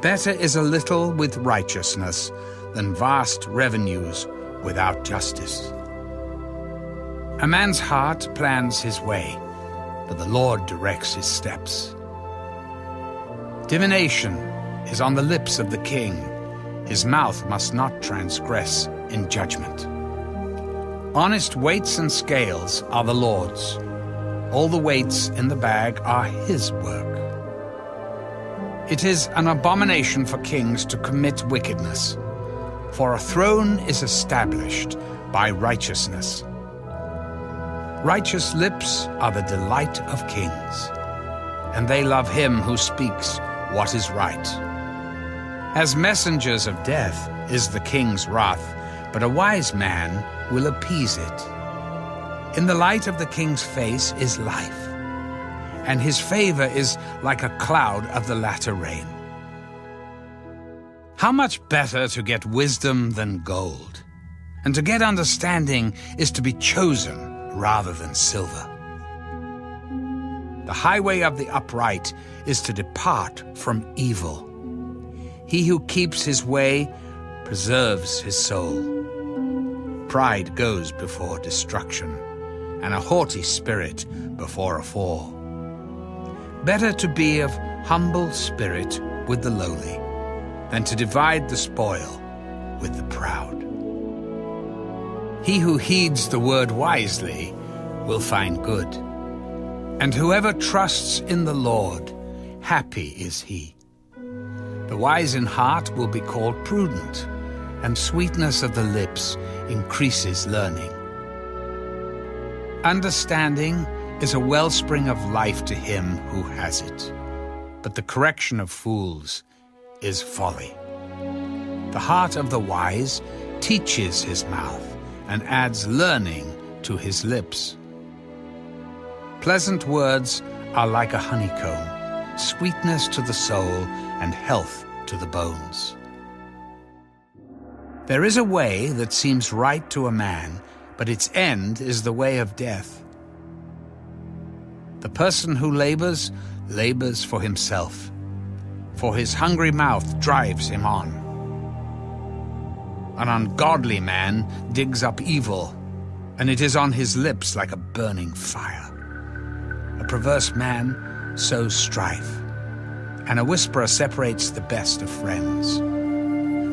Better is a little with righteousness than vast revenues without justice. A man's heart plans his way, but the Lord directs his steps. Divination is on the lips of the king. His mouth must not transgress in judgment. Honest weights and scales are the Lord's. All the weights in the bag are his work. It is an abomination for kings to commit wickedness, for a throne is established by righteousness. Righteous lips are the delight of kings, and they love him who speaks what is right. As messengers of death is the king's wrath, but a wise man will appease it. In the light of the king's face is life, and his favor is like a cloud of the latter rain. How much better to get wisdom than gold, and to get understanding is to be chosen rather than silver. The highway of the upright is to depart from evil. He who keeps his way preserves his soul. Pride goes before destruction, and a haughty spirit before a fall. Better to be of humble spirit with the lowly than to divide the spoil with the proud. He who heeds the word wisely will find good, and whoever trusts in the Lord, happy is he. The wise in heart will be called prudent, and sweetness of the lips increases learning. Understanding is a wellspring of life to him who has it, but the correction of fools is folly. The heart of the wise teaches his mouth and adds learning to his lips. Pleasant words are like a honeycomb, sweetness to the soul and health to the bones. There is a way that seems right to a man, but its end is the way of death. The person who labors for himself, for his hungry mouth drives him on. An ungodly man digs up evil, and it is on his lips like a burning fire. A perverse man sows strife, and a whisperer separates the best of friends.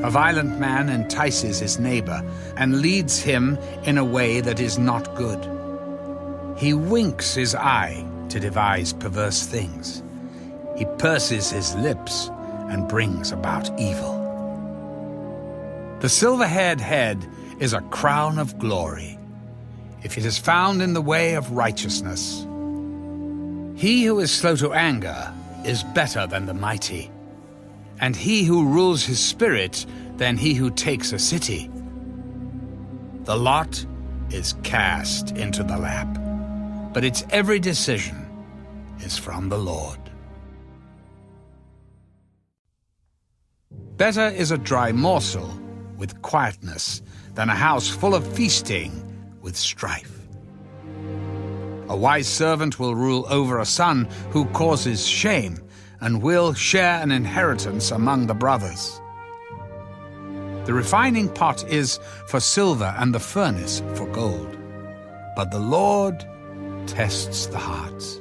A violent man entices his neighbor and leads him in a way that is not good. He winks his eye to devise perverse things. He purses his lips and brings about evil. The silver-haired head is a crown of glory, if it is found in the way of righteousness. He who is slow to anger is better than the mighty, and he who rules his spirit than he who takes a city. The lot is cast into the lap, but its every decision is from the Lord. Better is a dry morsel with quietness than a house full of feasting with strife. A wise servant will rule over a son who causes shame, and will share an inheritance among the brothers. The refining pot is for silver and the furnace for gold, but the Lord tests the hearts.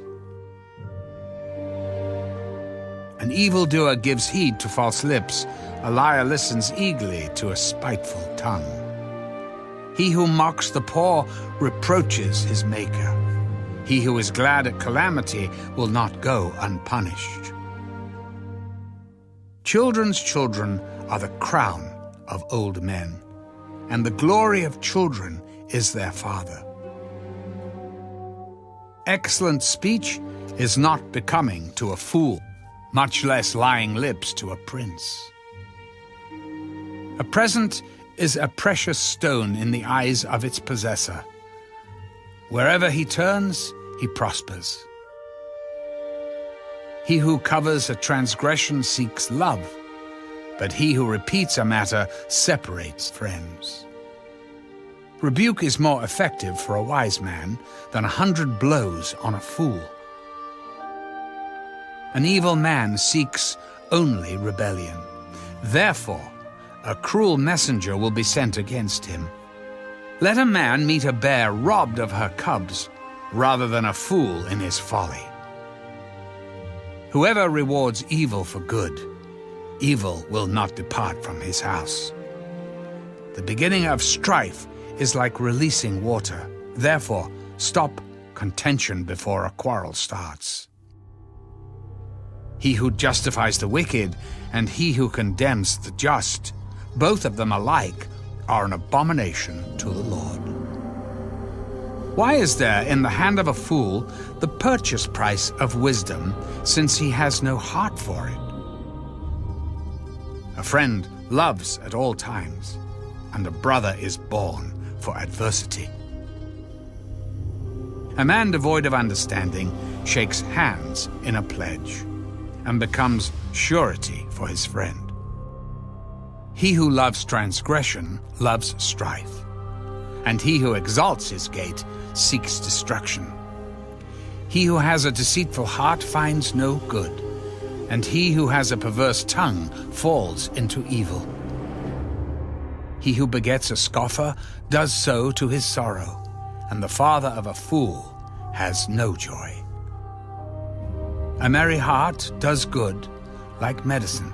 An evildoer gives heed to false lips, a liar listens eagerly to a spiteful tongue. He who mocks the poor reproaches his maker. He who is glad at calamity will not go unpunished. Children's children are the crown of old men, and the glory of children is their father. Excellent speech is not becoming to a fool, much less lying lips to a prince. A present is a precious stone in the eyes of its possessor. Wherever he turns, he prospers. He who covers a transgression seeks love, but he who repeats a matter separates friends. Rebuke is more effective for a wise man than 100 blows on a fool. An evil man seeks only rebellion. Therefore, a cruel messenger will be sent against him. Let a man meet a bear robbed of her cubs, rather than a fool in his folly. Whoever rewards evil for good, evil will not depart from his house. The beginning of strife is like releasing water. Therefore, stop contention before a quarrel starts. He who justifies the wicked and he who condemns the just, both of them alike, are an abomination to the Lord. Why is there in the hand of a fool the purchase price of wisdom, since he has no heart for it? A friend loves at all times, and a brother is born for adversity. A man devoid of understanding shakes hands in a pledge, and becomes surety for his friend. He who loves transgression loves strife, and he who exalts his gate seeks destruction. He who has a deceitful heart finds no good, and he who has a perverse tongue falls into evil. He who begets a scoffer does so to his sorrow, and the father of a fool has no joy. A merry heart does good, like medicine,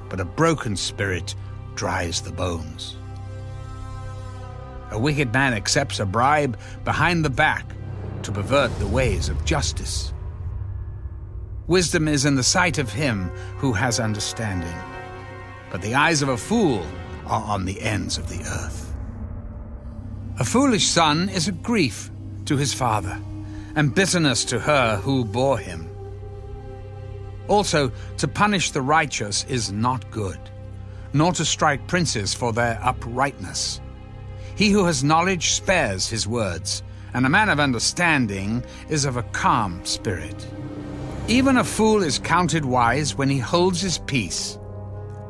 but a broken spirit dries the bones. A wicked man accepts a bribe behind the back to pervert the ways of justice. Wisdom is in the sight of him who has understanding, but the eyes of a fool are on the ends of the earth. A foolish son is a grief to his father, and bitterness to her who bore him. Also, to punish the righteous is not good, nor to strike princes for their uprightness. He who has knowledge spares his words, and a man of understanding is of a calm spirit. Even a fool is counted wise when he holds his peace.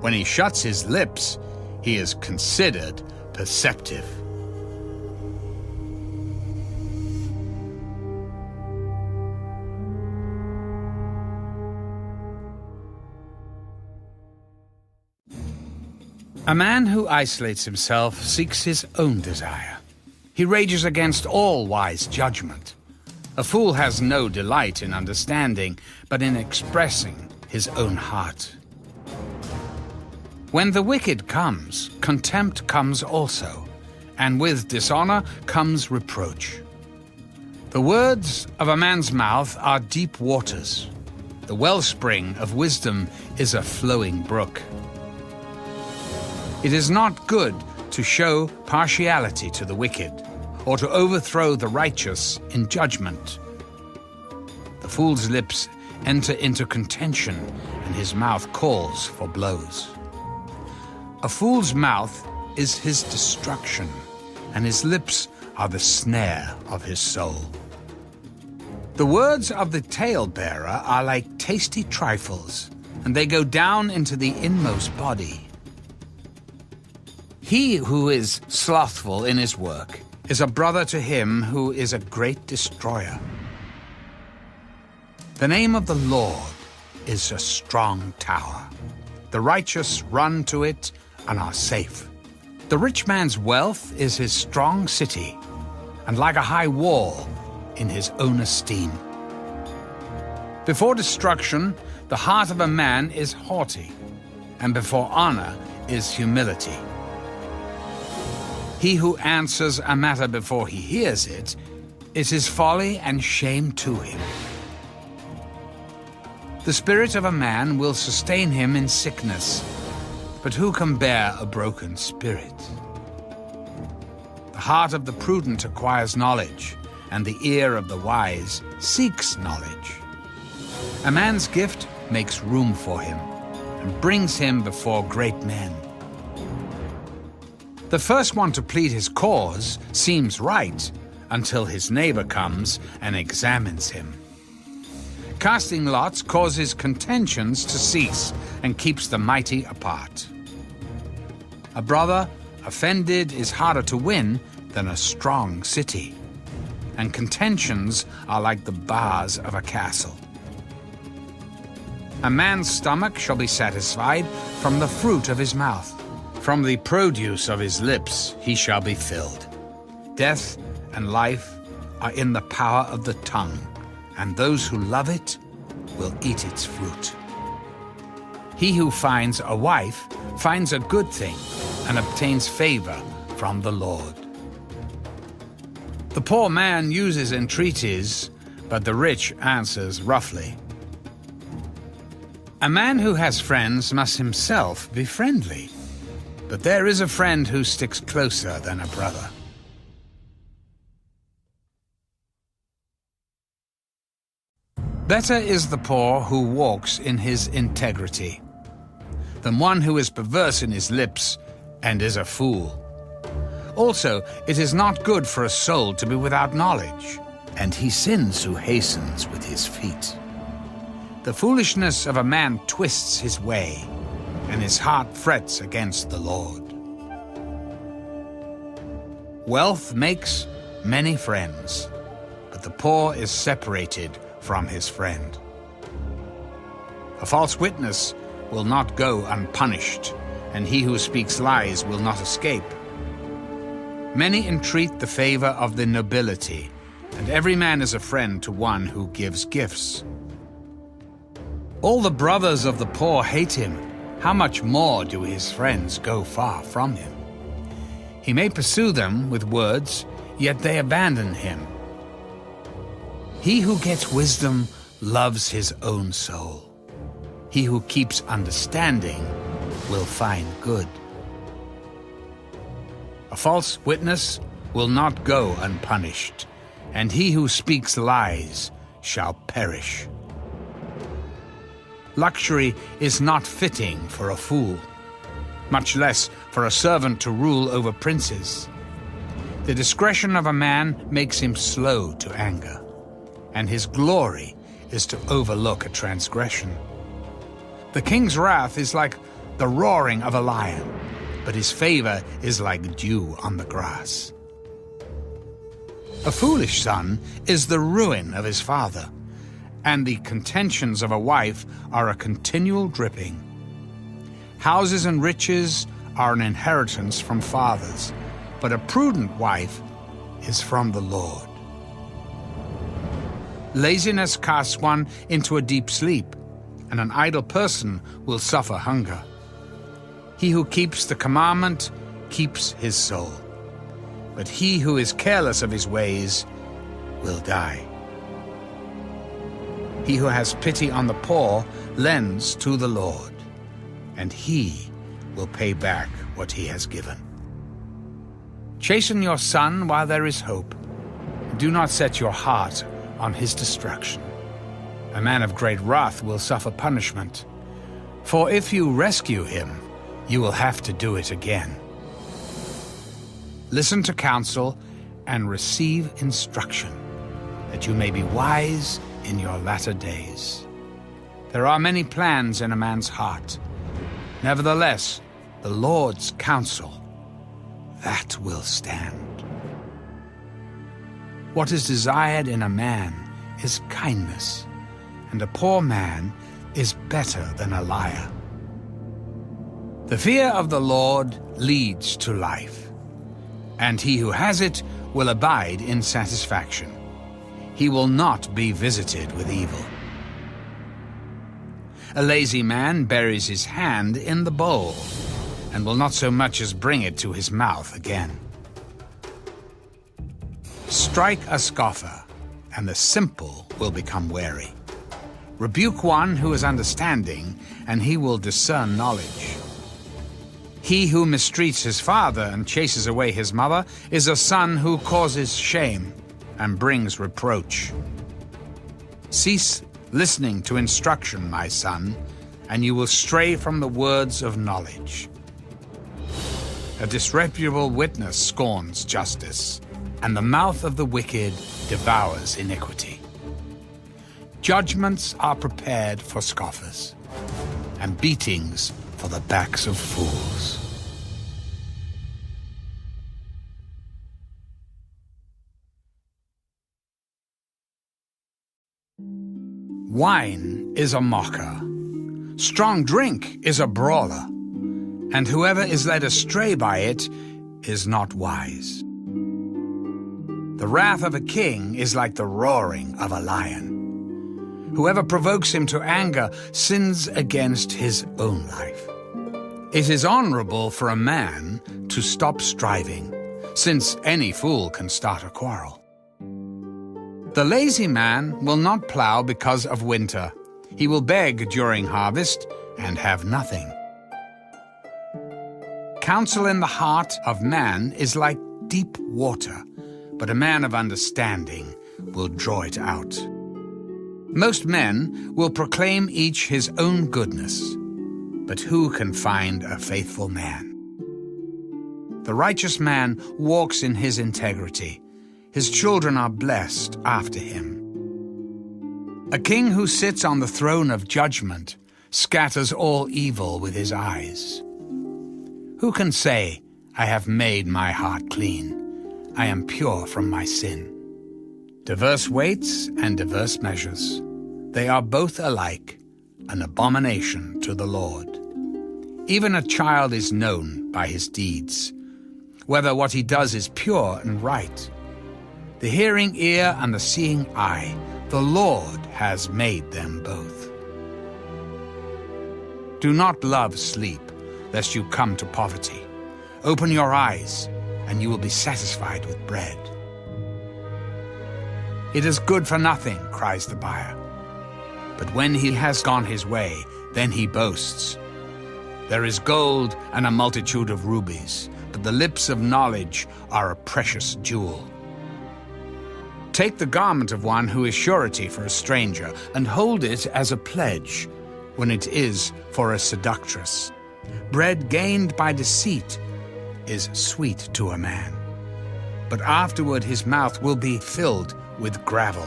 When he shuts his lips, he is considered perceptive. A man who isolates himself seeks his own desire. He rages against all wise judgment. A fool has no delight in understanding, but in expressing his own heart. When the wicked comes, contempt comes also, and with dishonor comes reproach. The words of a man's mouth are deep waters. The wellspring of wisdom is a flowing brook. It is not good to show partiality to the wicked, or to overthrow the righteous in judgment. The fool's lips enter into contention, and his mouth calls for blows. A fool's mouth is his destruction, and his lips are the snare of his soul. The words of the talebearer are like tasty trifles, and they go down into the inmost body. He who is slothful in his work is a brother to him who is a great destroyer. The name of the Lord is a strong tower. The righteous run to it and are safe. The rich man's wealth is his strong city, and like a high wall in his own esteem. Before destruction, the heart of a man is haughty, and before honor is humility. He who answers a matter before he hears it is his folly and shame to him. The spirit of a man will sustain him in sickness, but who can bear a broken spirit? The heart of the prudent acquires knowledge, and the ear of the wise seeks knowledge. A man's gift makes room for him and brings him before great men. The first one to plead his cause seems right until his neighbor comes and examines him. Casting lots causes contentions to cease and keeps the mighty apart. A brother offended is harder to win than a strong city, and contentions are like the bars of a castle. A man's stomach shall be satisfied from the fruit of his mouth. From the produce of his lips he shall be filled. Death and life are in the power of the tongue, and those who love it will eat its fruit. He who finds a wife finds a good thing and obtains favor from the Lord. The poor man uses entreaties, but the rich answers roughly. A man who has friends must himself be friendly, but there is a friend who sticks closer than a brother. Better is the poor who walks in his integrity than one who is perverse in his lips and is a fool. Also, it is not good for a soul to be without knowledge, and he sins who hastens with his feet. The foolishness of a man twists his way, and his heart frets against the Lord. Wealth makes many friends, but the poor is separated from his friend. A false witness will not go unpunished, and he who speaks lies will not escape. Many entreat the favor of the nobility, and every man is a friend to one who gives gifts. All the brothers of the poor hate him. How much more do his friends go far from him? He may pursue them with words, yet they abandon him. He who gets wisdom loves his own soul. He who keeps understanding will find good. A false witness will not go unpunished, and he who speaks lies shall perish. Luxury is not fitting for a fool, much less for a servant to rule over princes. The discretion of a man makes him slow to anger, and his glory is to overlook a transgression. The king's wrath is like the roaring of a lion, but his favor is like dew on the grass. A foolish son is the ruin of his father, and the contentions of a wife are a continual dripping. Houses and riches are an inheritance from fathers, but a prudent wife is from the Lord. Laziness casts one into a deep sleep, and an idle person will suffer hunger. He who keeps the commandment keeps his soul, but he who is careless of his ways will die. He who has pity on the poor lends to the Lord, and he will pay back what he has given. Chasten your son while there is hope. Do not set your heart on his destruction. A man of great wrath will suffer punishment, for if you rescue him, you will have to do it again. Listen to counsel and receive instruction, that you may be wise in your latter days. There are many plans in a man's heart. Nevertheless, the Lord's counsel, that will stand. What is desired in a man is kindness, and a poor man is better than a liar. The fear of the Lord leads to life, and he who has it will abide in satisfaction. He will not be visited with evil. A lazy man buries his hand in the bowl, and will not so much as bring it to his mouth again. Strike a scoffer, and the simple will become wary. Rebuke one who is understanding, and he will discern knowledge. He who mistreats his father and chases away his mother is a son who causes shame and brings reproach. Cease listening to instruction, my son, and you will stray from the words of knowledge. A disreputable witness scorns justice, and the mouth of the wicked devours iniquity. Judgments are prepared for scoffers, and beatings for the backs of fools. Wine is a mocker, strong drink is a brawler, and whoever is led astray by it is not wise. The wrath of a king is like the roaring of a lion. Whoever provokes him to anger sins against his own life. It is honorable for a man to stop striving, since any fool can start a quarrel. The lazy man will not plow because of winter. He will beg during harvest and have nothing. Counsel in the heart of man is like deep water, but a man of understanding will draw it out. Most men will proclaim each his own goodness, but who can find a faithful man? The righteous man walks in his integrity. His children are blessed after him. A king who sits on the throne of judgment scatters all evil with his eyes. Who can say, I have made my heart clean, I am pure from my sin? Diverse weights and diverse measures, they are both alike, an abomination to the Lord. Even a child is known by his deeds, whether what he does is pure and right. The hearing ear and the seeing eye, the Lord has made them both. Do not love sleep, lest you come to poverty. Open your eyes, and you will be satisfied with bread. It is good for nothing, cries the buyer. But when he has gone his way, then he boasts. There is gold and a multitude of rubies, but the lips of knowledge are a precious jewel. Take the garment of one who is surety for a stranger, and hold it as a pledge, when it is for a seductress. Bread gained by deceit is sweet to a man, but afterward his mouth will be filled with gravel.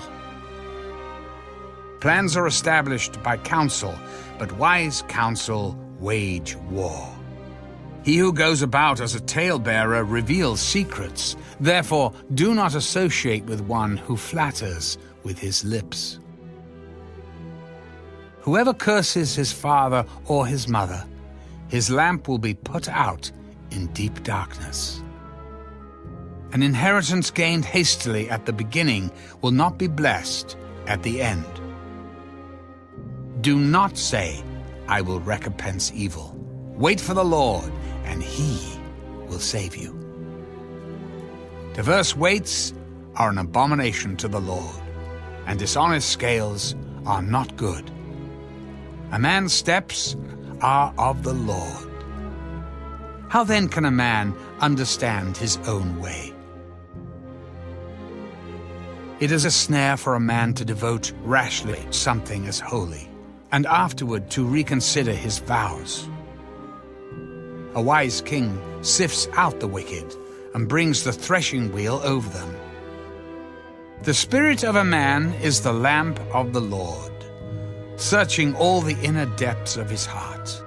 Plans are established by counsel, but wise counsel wage war. He who goes about as a talebearer reveals secrets. Therefore, do not associate with one who flatters with his lips. Whoever curses his father or his mother, his lamp will be put out in deep darkness. An inheritance gained hastily at the beginning will not be blessed at the end. Do not say, "I will recompense evil." Wait for the Lord, and He will save you. Diverse weights are an abomination to the Lord, and dishonest scales are not good. A man's steps are of the Lord. How then can a man understand his own way? It is a snare for a man to devote rashly something as holy, and afterward to reconsider his vows. A wise king sifts out the wicked and brings the threshing wheel over them. The spirit of a man is the lamp of the Lord, searching all the inner depths of his heart.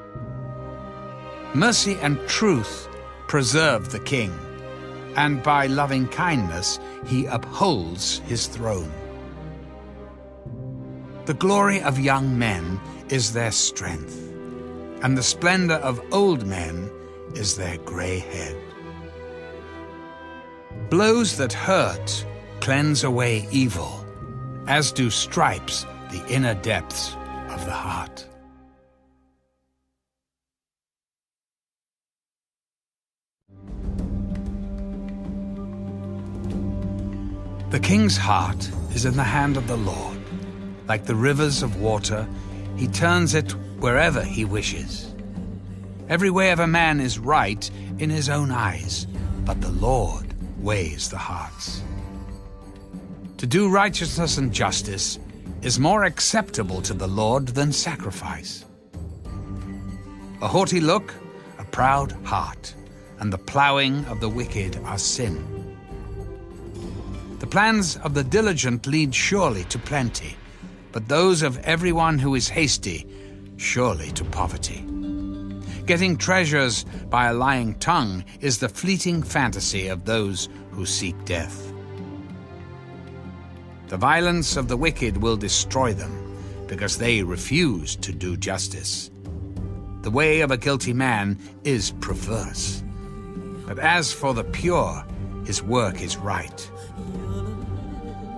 Mercy and truth preserve the king, and by loving kindness he upholds his throne. The glory of young men is their strength, and the splendor of old men is their gray head. Blows that hurt cleanse away evil, as do stripes the inner depths of the heart. The king's heart is in the hand of the Lord. Like the rivers of water, he turns it wherever he wishes. Every way of a man is right in his own eyes, but the Lord weighs the hearts. To do righteousness and justice is more acceptable to the Lord than sacrifice. A haughty look, a proud heart, and the plowing of the wicked are sin. The plans of the diligent lead surely to plenty, but those of everyone who is hasty surely to poverty. Getting treasures by a lying tongue is the fleeting fantasy of those who seek death. The violence of the wicked will destroy them, because they refuse to do justice. The way of a guilty man is perverse, but as for the pure, his work is right.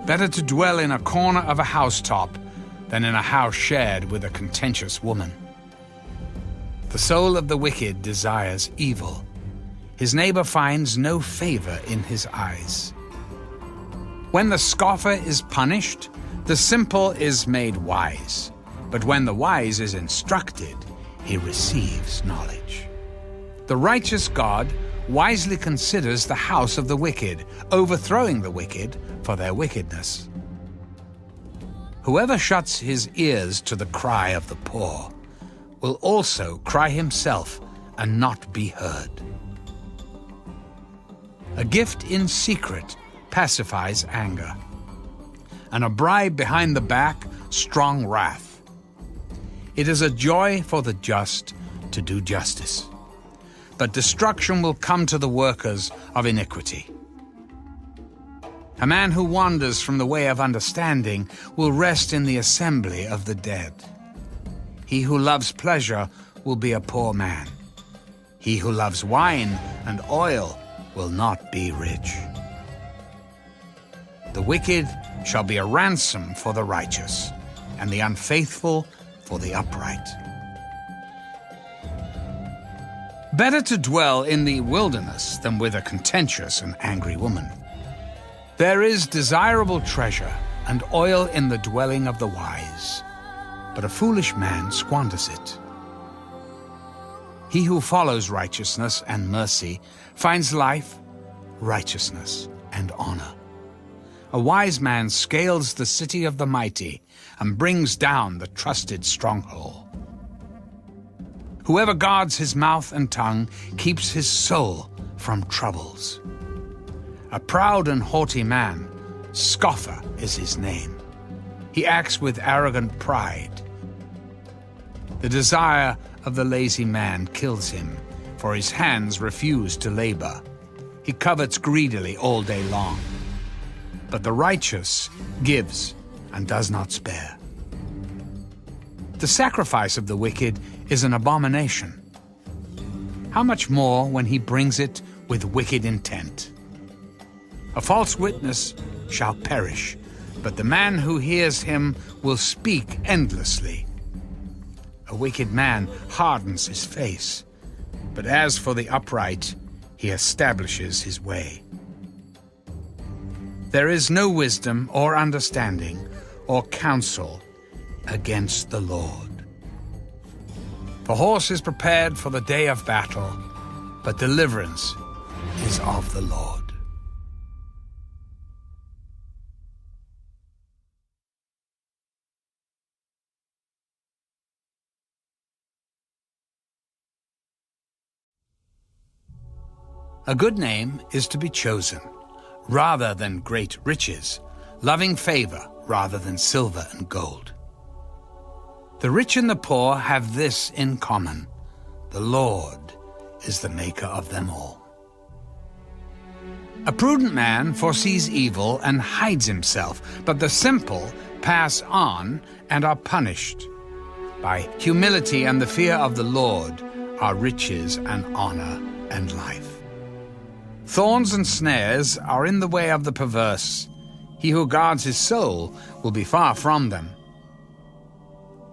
Better to dwell in a corner of a housetop than in a house shared with a contentious woman. The soul of the wicked desires evil. His neighbor finds no favor in his eyes. When the scoffer is punished, the simple is made wise. But when the wise is instructed, he receives knowledge. The righteous God wisely considers the house of the wicked, overthrowing the wicked for their wickedness. Whoever shuts his ears to the cry of the poor will also cry himself and not be heard. A gift in secret pacifies anger, and a bribe behind the back strong wrath. It is a joy for the just to do justice, but destruction will come to the workers of iniquity. A man who wanders from the way of understanding will rest in the assembly of the dead. He who loves pleasure will be a poor man. He who loves wine and oil will not be rich. The wicked shall be a ransom for the righteous, and the unfaithful for the upright. Better to dwell in the wilderness than with a contentious and angry woman. There is desirable treasure and oil in the dwelling of the wise, but a foolish man squanders it. He who follows righteousness and mercy finds life, righteousness, and honor. A wise man scales the city of the mighty and brings down the trusted stronghold. Whoever guards his mouth and tongue keeps his soul from troubles. A proud and haughty man, scoffer is his name. He acts with arrogant pride. The desire of the lazy man kills him, for his hands refuse to labor. He covets greedily all day long. But the righteous gives and does not spare. The sacrifice of the wicked is an abomination. How much more when he brings it with wicked intent? A false witness shall perish, but the man who hears him will speak endlessly. A wicked man hardens his face, but as for the upright, he establishes his way. There is no wisdom or understanding or counsel against the Lord. The horse is prepared for the day of battle, but deliverance is of the Lord. A good name is to be chosen, rather than great riches, loving favor rather than silver and gold. The rich and the poor have this in common: the Lord is the maker of them all. A prudent man foresees evil and hides himself, but the simple pass on and are punished. By humility and the fear of the Lord are riches and honor and life. Thorns and snares are in the way of the perverse. He who guards his soul will be far from them.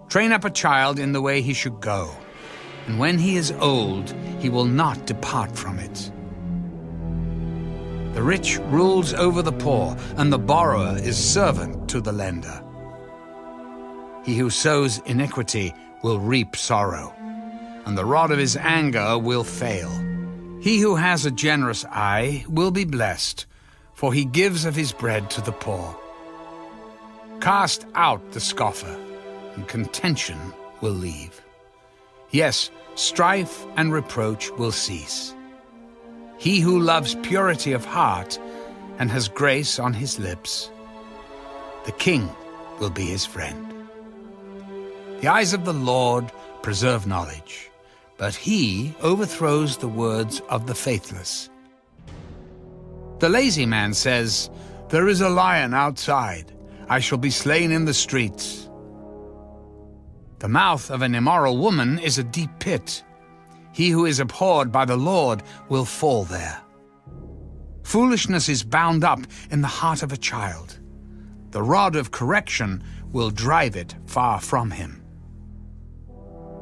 Train up a child in the way he should go, and when he is old, he will not depart from it. The rich rules over the poor, and the borrower is servant to the lender. He who sows iniquity will reap sorrow, and the rod of his anger will fail. He who has a generous eye will be blessed, for he gives of his bread to the poor. Cast out the scoffer, and contention will leave. Yes, strife and reproach will cease. He who loves purity of heart and has grace on his lips, the king will be his friend. The eyes of the Lord preserve knowledge, but he overthrows the words of the faithless. The lazy man says, "There is a lion outside. I shall be slain in the streets." The mouth of an immoral woman is a deep pit. He who is abhorred by the Lord will fall there. Foolishness is bound up in the heart of a child. The rod of correction will drive it far from him.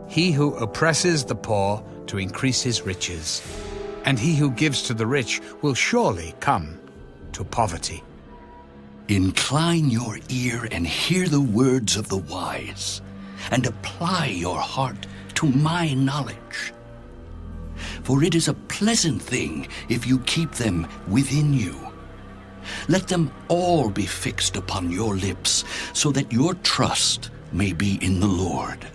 He who oppresses the poor to increase his riches, and he who gives to the rich will surely come to poverty. Incline your ear and hear the words of the wise, and apply your heart to my knowledge. For it is a pleasant thing if you keep them within you. Let them all be fixed upon your lips, so that your trust may be in the Lord.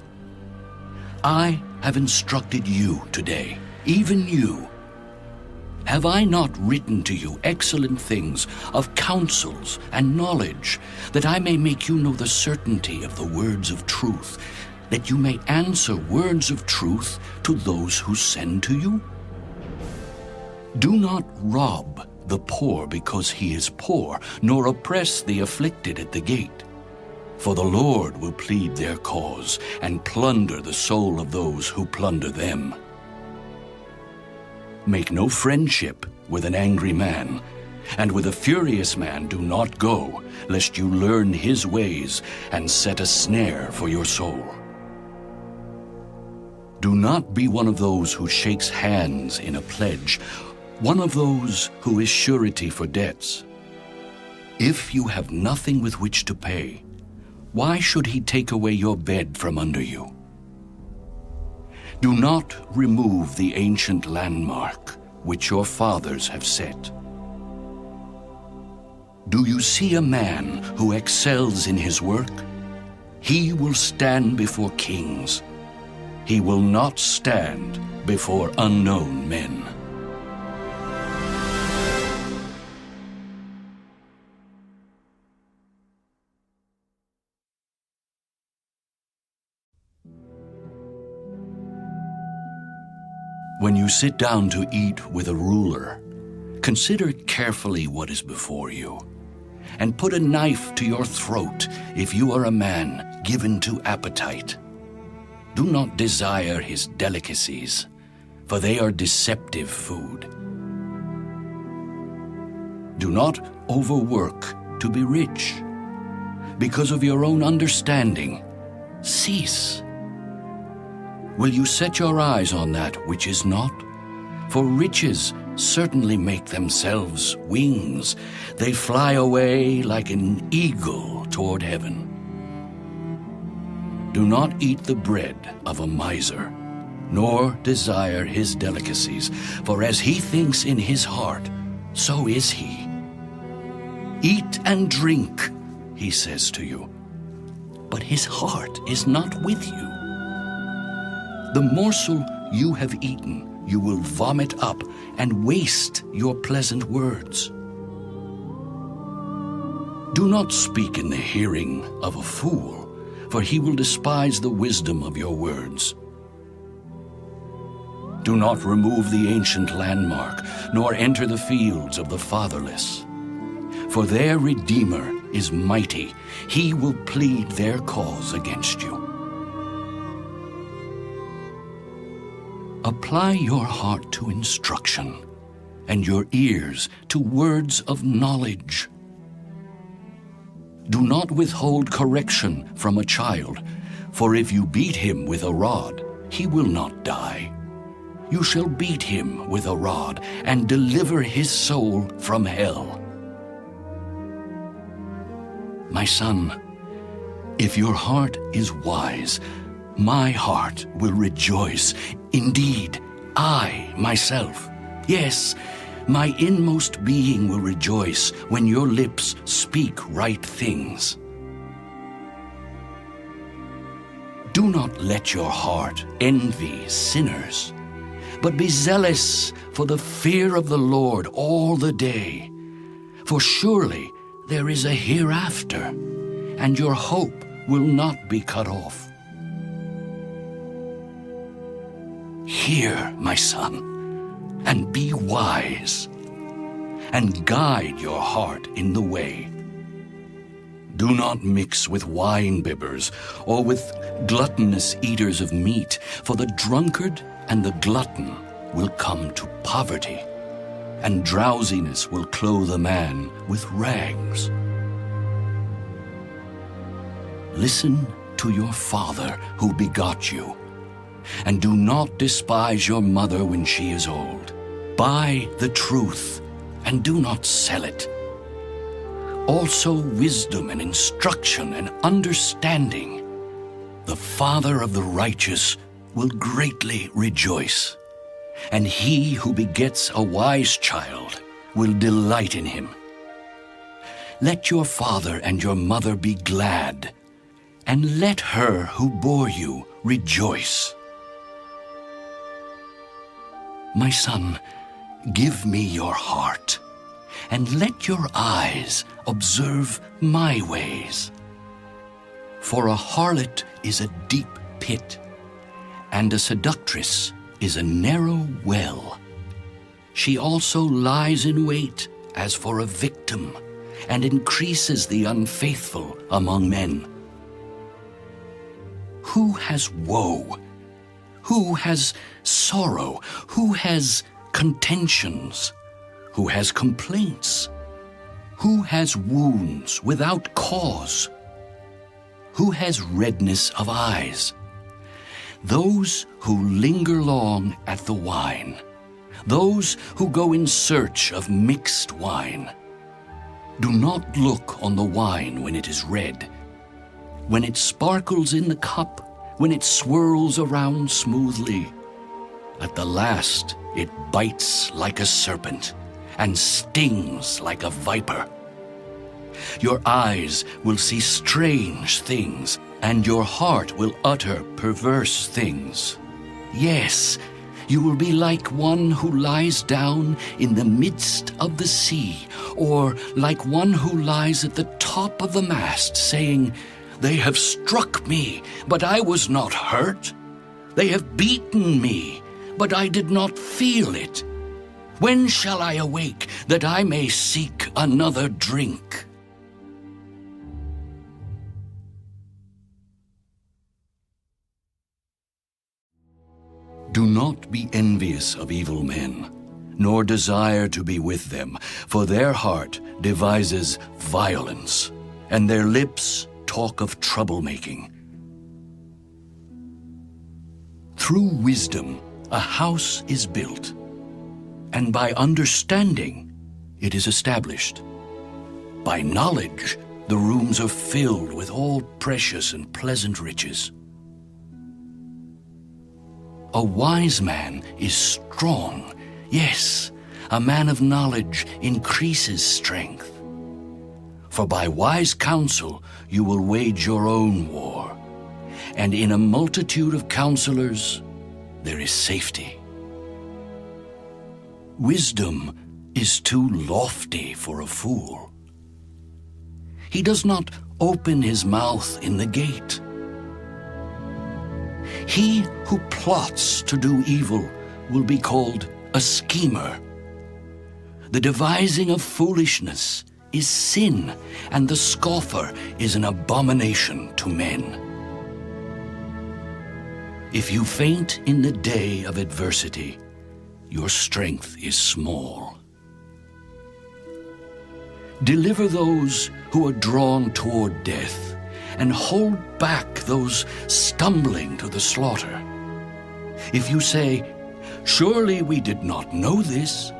I have instructed you today, even you. Have I not written to you excellent things of counsels and knowledge, that I may make you know the certainty of the words of truth, that you may answer words of truth to those who send to you? Do not rob the poor because he is poor, nor oppress the afflicted at the gate. For the Lord will plead their cause and plunder the soul of those who plunder them. Make no friendship with an angry man, and with a furious man do not go, lest you learn his ways and set a snare for your soul. Do not be one of those who shakes hands in a pledge, one of those who is surety for debts. If you have nothing with which to pay, why should he take away your bed from under you? Do not remove the ancient landmark which your fathers have set. Do you see a man who excels in his work? He will stand before kings. He will not stand before unknown men. When you sit down to eat with a ruler, consider carefully what is before you, and put a knife to your throat if you are a man given to appetite. Do not desire his delicacies, for they are deceptive food. Do not overwork to be rich. Because of your own understanding, cease. Will you set your eyes on that which is not? For riches certainly make themselves wings. They fly away like an eagle toward heaven. Do not eat the bread of a miser, nor desire his delicacies, for as he thinks in his heart, so is he. Eat and drink, he says to you, but his heart is not with you. The morsel you have eaten you will vomit up and waste your pleasant words. Do not speak in the hearing of a fool, for he will despise the wisdom of your words. Do not remove the ancient landmark, nor enter the fields of the fatherless. For their Redeemer is mighty. He will plead their cause against you. Apply your heart to instruction, and your ears to words of knowledge. Do not withhold correction from a child, for if you beat him with a rod, he will not die. You shall beat him with a rod and deliver his soul from hell. My son, if your heart is wise, my heart will rejoice. Indeed, I myself, yes, my inmost being will rejoice when your lips speak right things. Do not let your heart envy sinners, but be zealous for the fear of the Lord all the day. For surely there is a hereafter, and your hope will not be cut off. Hear, my son, and be wise, and guide your heart in the way. Do not mix with wine-bibbers or with gluttonous eaters of meat, for the drunkard and the glutton will come to poverty, and drowsiness will clothe a man with rags. Listen to your father who begot you, and do not despise your mother when she is old. Buy the truth, and do not sell it. Also wisdom and instruction and understanding. The father of the righteous will greatly rejoice, and he who begets a wise child will delight in him. Let your father and your mother be glad, and let her who bore you rejoice. My son, give me your heart, and let your eyes observe my ways. For a harlot is a deep pit, and a seductress is a narrow well. She also lies in wait as for a victim, and increases the unfaithful among men. Who has woe? Who has sorrow? Who has contentions? Who has complaints? Who has wounds without cause? Who has redness of eyes? Those who linger long at the wine, those who go in search of mixed wine. Do not look on the wine when it is red, when it sparkles in the cup, when it swirls around smoothly. At the last, it bites like a serpent and stings like a viper. Your eyes will see strange things, and your heart will utter perverse things. Yes, you will be like one who lies down in the midst of the sea, or like one who lies at the top of the mast, saying, "They have struck me, but I was not hurt. They have beaten me, but I did not feel it. When shall I awake, that I may seek another drink?" Do not be envious of evil men, nor desire to be with them, for their heart devises violence, and their lips talk of troublemaking. Through wisdom a house is built, and by understanding it is established. By knowledge the rooms are filled with all precious and pleasant riches. A wise man is strong. Yes, a man of knowledge increases strength. For by wise counsel you will wage your own war, and in a multitude of counselors there is safety. Wisdom is too lofty for a fool. He does not open his mouth in the gate. He who plots to do evil will be called a schemer. The devising of foolishness is sin, and the scoffer is an abomination to men. If you faint in the day of adversity, your strength is small. Deliver those who are drawn toward death, and hold back those stumbling to the slaughter. If you say, "Surely we did not know this,"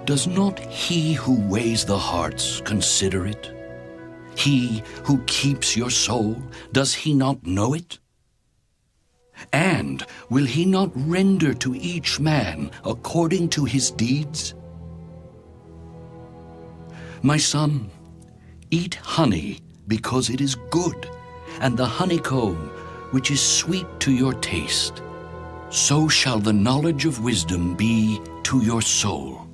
does not he who weighs the hearts consider it? He who keeps your soul, does he not know it? And will he not render to each man according to his deeds? My son, eat honey because it is good, and the honeycomb which is sweet to your taste. So shall the knowledge of wisdom be to your soul.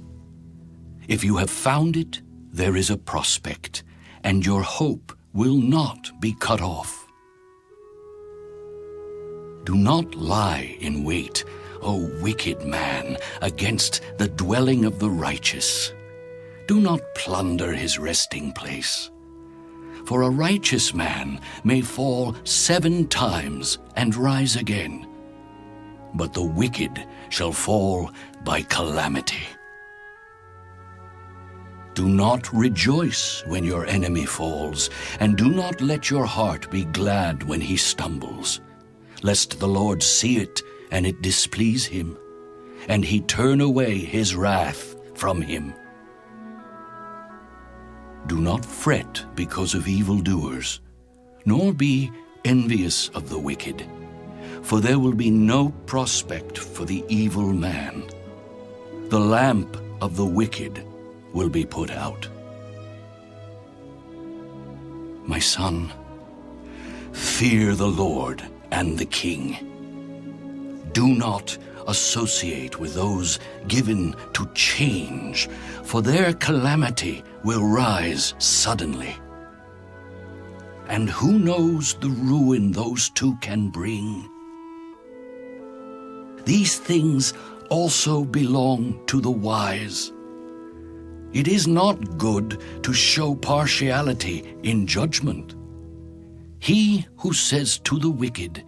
If you have found it, there is a prospect, and your hope will not be cut off. Do not lie in wait, O wicked man, against the dwelling of the righteous. Do not plunder his resting place. For a righteous man may fall 7 times and rise again, but the wicked shall fall by calamity. Do not rejoice when your enemy falls, and do not let your heart be glad when he stumbles, lest the Lord see it and it displease him, and he turn away his wrath from him. Do not fret because of evildoers, nor be envious of the wicked, for there will be no prospect for the evil man. The lamp of the wicked will be put out. My son, fear the Lord and the king. Do not associate with those given to change, for their calamity will rise suddenly. And who knows the ruin those two can bring? These things also belong to the wise. It is not good to show partiality in judgment. He who says to the wicked,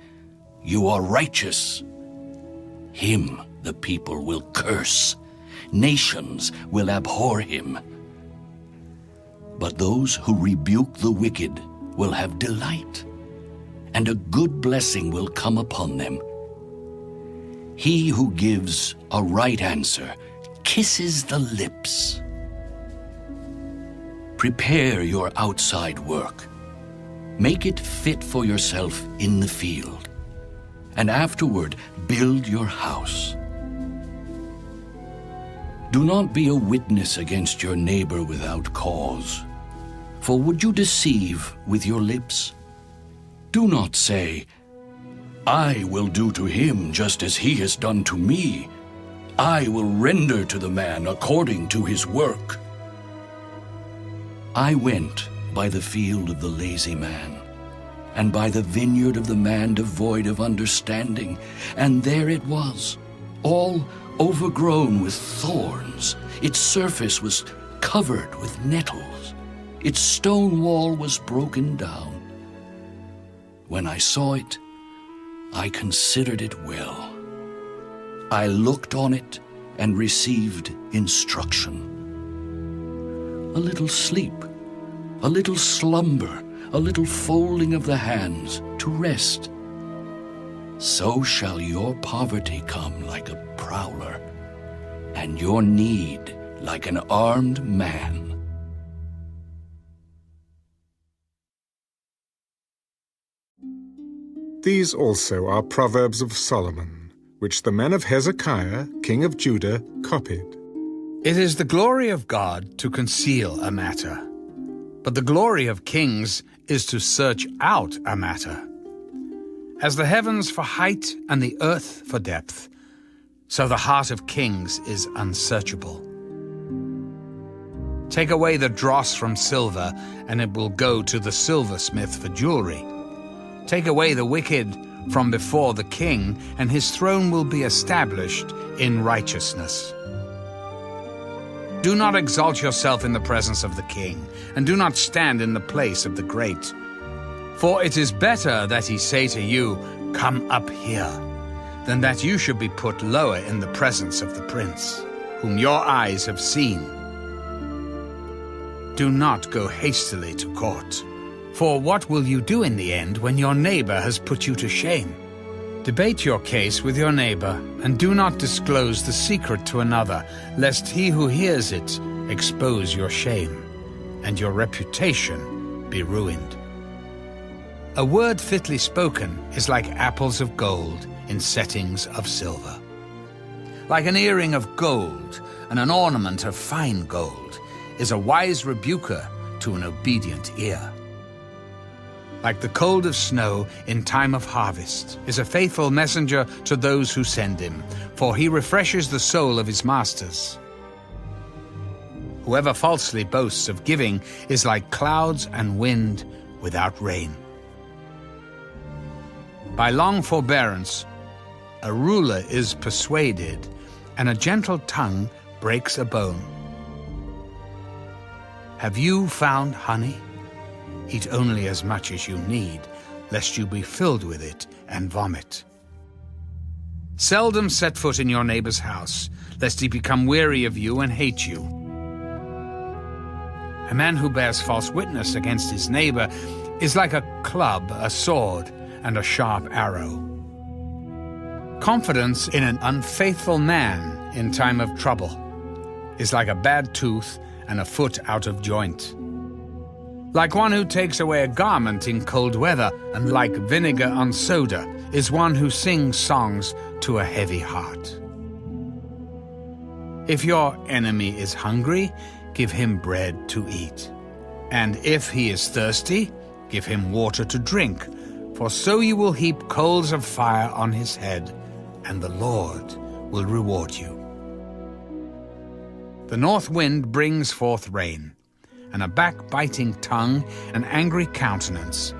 "You are righteous," him the people will curse. Nations will abhor him. But those who rebuke the wicked will have delight, and a good blessing will come upon them. He who gives a right answer kisses the lips. Prepare your outside work. Make it fit for yourself in the field, and afterward build your house. Do not be a witness against your neighbor without cause, For would you deceive with your lips? Do not say, I will do to him just as he has done to me. I will render to the man according to his work. I went by the field of the lazy man, and by the vineyard of the man devoid of understanding, and there it was, all overgrown with thorns. Its surface was covered with nettles. Its stone wall was broken down. When I saw it, I considered it well. I looked on it and received instruction. A little sleep, a little slumber, a little folding of the hands to rest. So shall your poverty come like a prowler, and your need like an armed man. These also are Proverbs of Solomon, which the men of Hezekiah, king of Judah, copied. It is the glory of God to conceal a matter, but the glory of kings is to search out a matter. As the heavens for height and the earth for depth, so the heart of kings is unsearchable. Take away the dross from silver, and it will go to the silversmith for jewelry. Take away the wicked from before the king, and his throne will be established in righteousness. Do not exalt yourself in the presence of the king, and do not stand in the place of the great. For it is better that he say to you, Come up here, than that you should be put lower in the presence of the prince, whom your eyes have seen. Do not go hastily to court. For what will you do in the end when your neighbor has put you to shame? Debate your case with your neighbor, and do not disclose the secret to another, lest he who hears it expose your shame, and your reputation be ruined. A word fitly spoken is like apples of gold in settings of silver. Like an earring of gold and an ornament of fine gold is a wise rebuker to an obedient ear. Like the cold of snow in time of harvest is a faithful messenger to those who send him, for he refreshes the soul of his masters. Whoever falsely boasts of giving is like clouds and wind without rain. By long forbearance, a ruler is persuaded, and a gentle tongue breaks a bone. Have you found honey? Eat only as much as you need, lest you be filled with it and vomit. Seldom set foot in your neighbor's house, lest he become weary of you and hate you. A man who bears false witness against his neighbor is like a club, a sword, and a sharp arrow. Confidence in an unfaithful man in time of trouble is like a bad tooth and a foot out of joint. Like one who takes away a garment in cold weather, and like vinegar on soda is one who sings songs to a heavy heart. If your enemy is hungry, give him bread to eat. And if he is thirsty, give him water to drink. For so you will heap coals of fire on his head, and the Lord will reward you. The north wind brings forth rain, and a backbiting tongue, an angry countenance.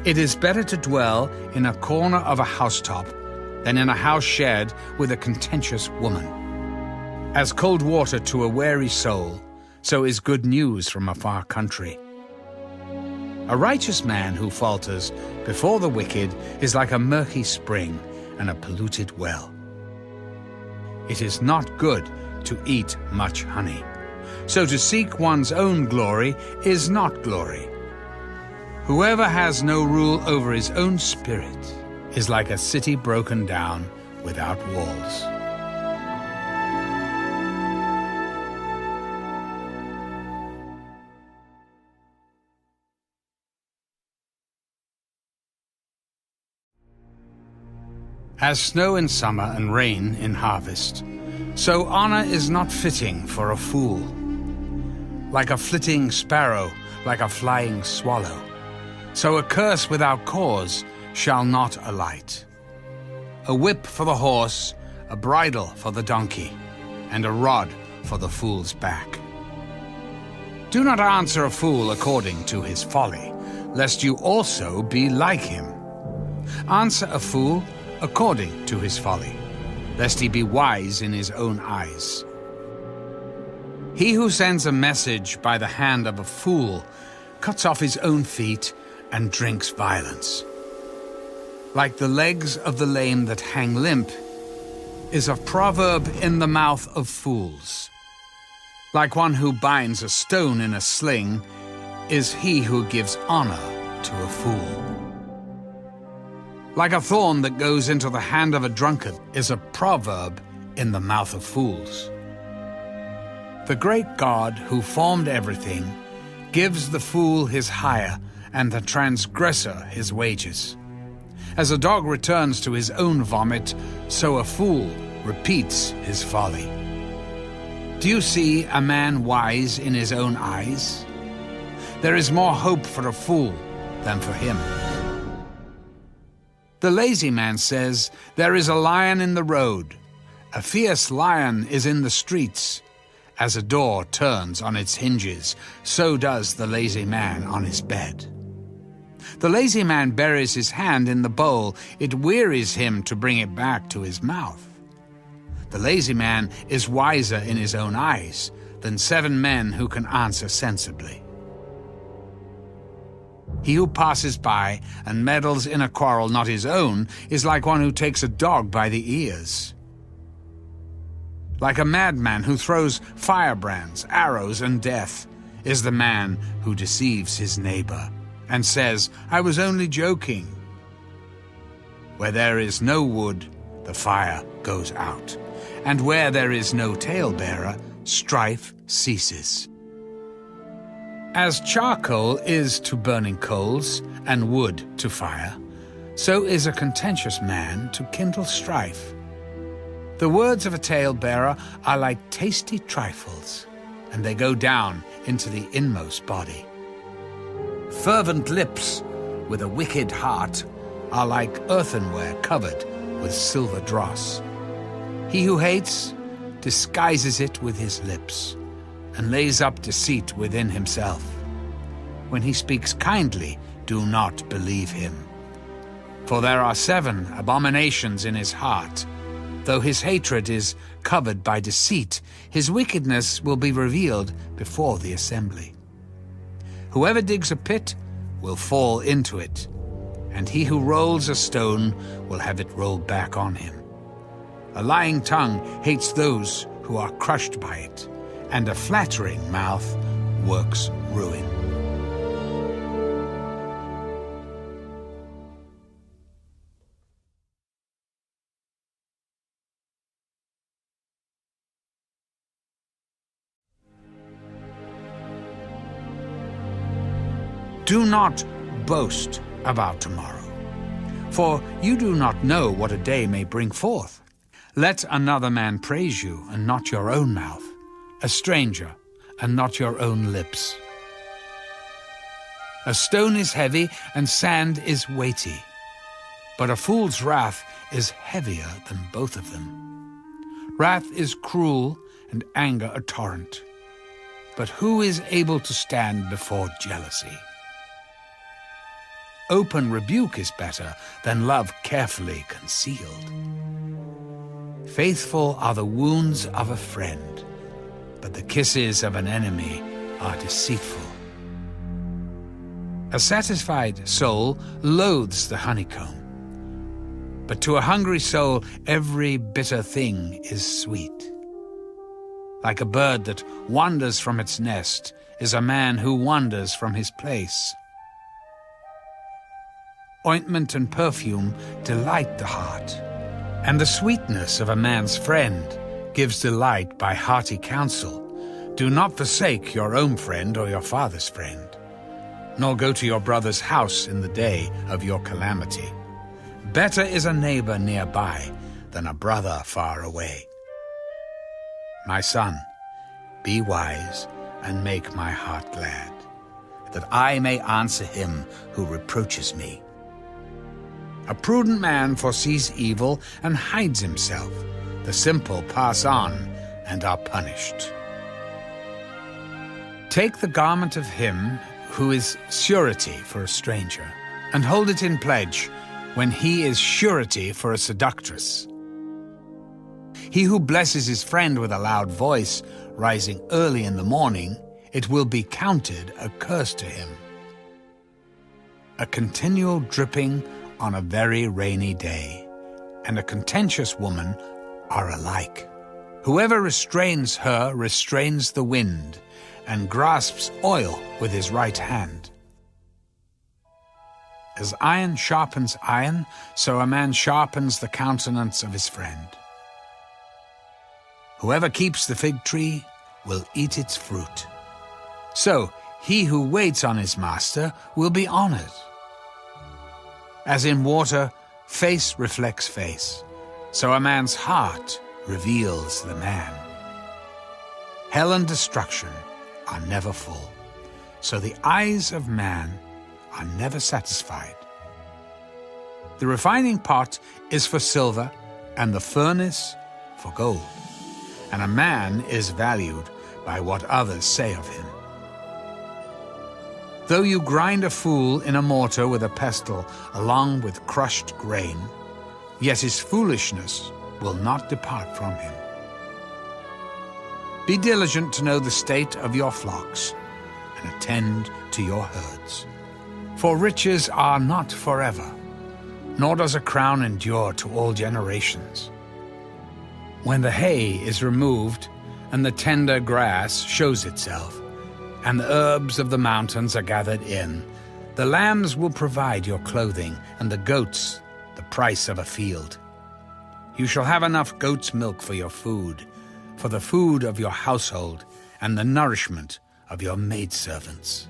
It is better to dwell in a corner of a housetop than in a house shared with a contentious woman. As cold water to a weary soul, so is good news from a far country. A righteous man who falters before the wicked is like a murky spring and a polluted well. It is not good to eat much honey. So to seek one's own glory is not glory. Whoever has no rule over his own spirit is like a city broken down without walls. As snow in summer and rain in harvest, so honor is not fitting for a fool. Like a flitting sparrow, like a flying swallow. So a curse without cause shall not alight. A whip for the horse, a bridle for the donkey, and a rod for the fool's back. Do not answer a fool according to his folly, lest you also be like him. Answer a fool according to his folly, lest he be wise in his own eyes. He who sends a message by the hand of a fool cuts off his own feet and drinks violence. Like the legs of the lame that hang limp is a proverb in the mouth of fools. Like one who binds a stone in a sling is he who gives honor to a fool. Like a thorn that goes into the hand of a drunkard is a proverb in the mouth of fools. The great God who formed everything gives the fool his hire and the transgressor his wages. As a dog returns to his own vomit, so a fool repeats his folly. Do you see a man wise in his own eyes? There is more hope for a fool than for him. The lazy man says, "There is a lion in the road. A fierce lion is in the streets." As a door turns on its hinges, so does the lazy man on his bed. The lazy man buries his hand in the bowl. It wearies him to bring it back to his mouth. The lazy man is wiser in his own eyes than 7 men who can answer sensibly. He who passes by and meddles in a quarrel not his own is like one who takes a dog by the ears. Like a madman who throws firebrands, arrows, and death is the man who deceives his neighbor and says, "I was only joking." Where there is no wood, the fire goes out, and where there is no talebearer, strife ceases. As charcoal is to burning coals, and wood to fire, so is a contentious man to kindle strife. The words of a talebearer are like tasty trifles, and they go down into the inmost body. Fervent lips with a wicked heart are like earthenware covered with silver dross. He who hates disguises it with his lips, and lays up deceit within himself. When he speaks kindly, do not believe him. For there are 7 abominations in his heart. Though his hatred is covered by deceit, his wickedness will be revealed before the assembly. Whoever digs a pit will fall into it, and he who rolls a stone will have it rolled back on him. A lying tongue hates those who are crushed by it, and a flattering mouth works ruin. Do not boast about tomorrow, for you do not know what a day may bring forth. Let another man praise you, and not your own mouth, a stranger, and not your own lips. A stone is heavy, and sand is weighty, but a fool's wrath is heavier than both of them. Wrath is cruel, and anger a torrent, but who is able to stand before jealousy? Open rebuke is better than love carefully concealed. Faithful are the wounds of a friend, but the kisses of an enemy are deceitful. A satisfied soul loathes the honeycomb, but to a hungry soul every bitter thing is sweet. Like a bird that wanders from its nest is a man who wanders from his place. Ointment and perfume delight the heart, and the sweetness of a man's friend gives delight by hearty counsel. Do not forsake your own friend or your father's friend, nor go to your brother's house in the day of your calamity. Better is a neighbor nearby than a brother far away. My son, be wise and make my heart glad. that I may answer him who reproaches me. A prudent man foresees evil and hides himself. The simple pass on and are punished. Take the garment of him who is surety for a stranger, and hold it in pledge when he is surety for a seductress. He who blesses his friend with a loud voice, rising early in the morning, it will be counted a curse to him. A continual dripping on a very rainy day, and a contentious woman are alike. Whoever restrains her restrains the wind, and grasps oil with his right hand. As iron sharpens iron, so a man sharpens the countenance of his friend. Whoever keeps the fig tree will eat its fruit. So he who waits on his master will be honored. As in water, face reflects face, so a man's heart reveals the man. Hell and destruction are never full, so the eyes of man are never satisfied. The refining pot is for silver, and the furnace for gold, and a man is valued by what others say of him. Though you grind a fool in a mortar with a pestle along with crushed grain, yet his foolishness will not depart from him. Be diligent to know the state of your flocks, and attend to your herds. For riches are not forever, nor does a crown endure to all generations. When the hay is removed, and the tender grass shows itself, and the herbs of the mountains are gathered in, the lambs will provide your clothing, and the goats the price of a field. You shall have enough goat's milk for your food, for the food of your household, and the nourishment of your maidservants.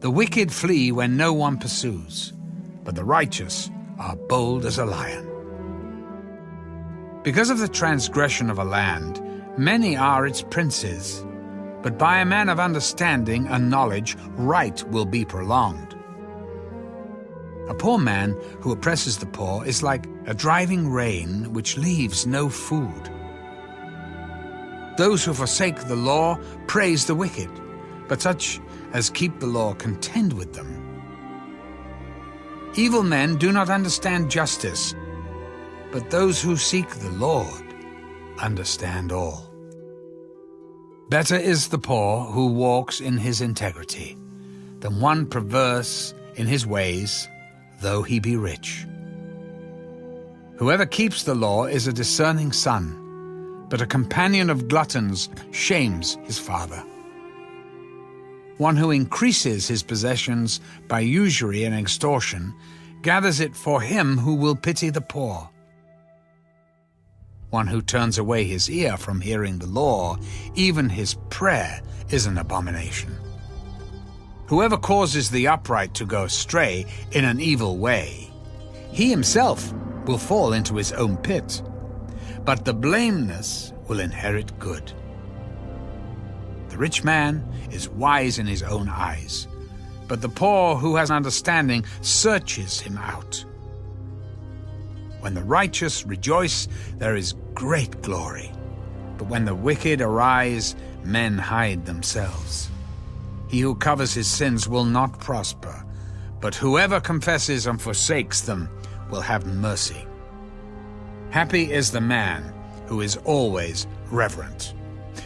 The wicked flee when no one pursues, but the righteous are bold as a lion. Because of the transgression of a land, many are its princes, but by a man of understanding and knowledge, right will be prolonged. A poor man who oppresses the poor is like a driving rain which leaves no food. Those who forsake the law praise the wicked, but such as keep the law contend with them. Evil men do not understand justice, but those who seek the Lord understand all. Better is the poor who walks in his integrity than one perverse in his ways, though he be rich. Whoever keeps the law is a discerning son, but a companion of gluttons shames his father. One who increases his possessions by usury and extortion gathers it for him who will pity the poor. One who turns away his ear from hearing the law, even his prayer is an abomination. Whoever causes the upright to go astray in an evil way, he himself will fall into his own pit, but the blameless will inherit good. The rich man is wise in his own eyes, but the poor who has understanding searches him out. When the righteous rejoice, there is great glory, but when the wicked arise, men hide themselves. He who covers his sins will not prosper, but whoever confesses and forsakes them will have mercy. Happy is the man who is always reverent,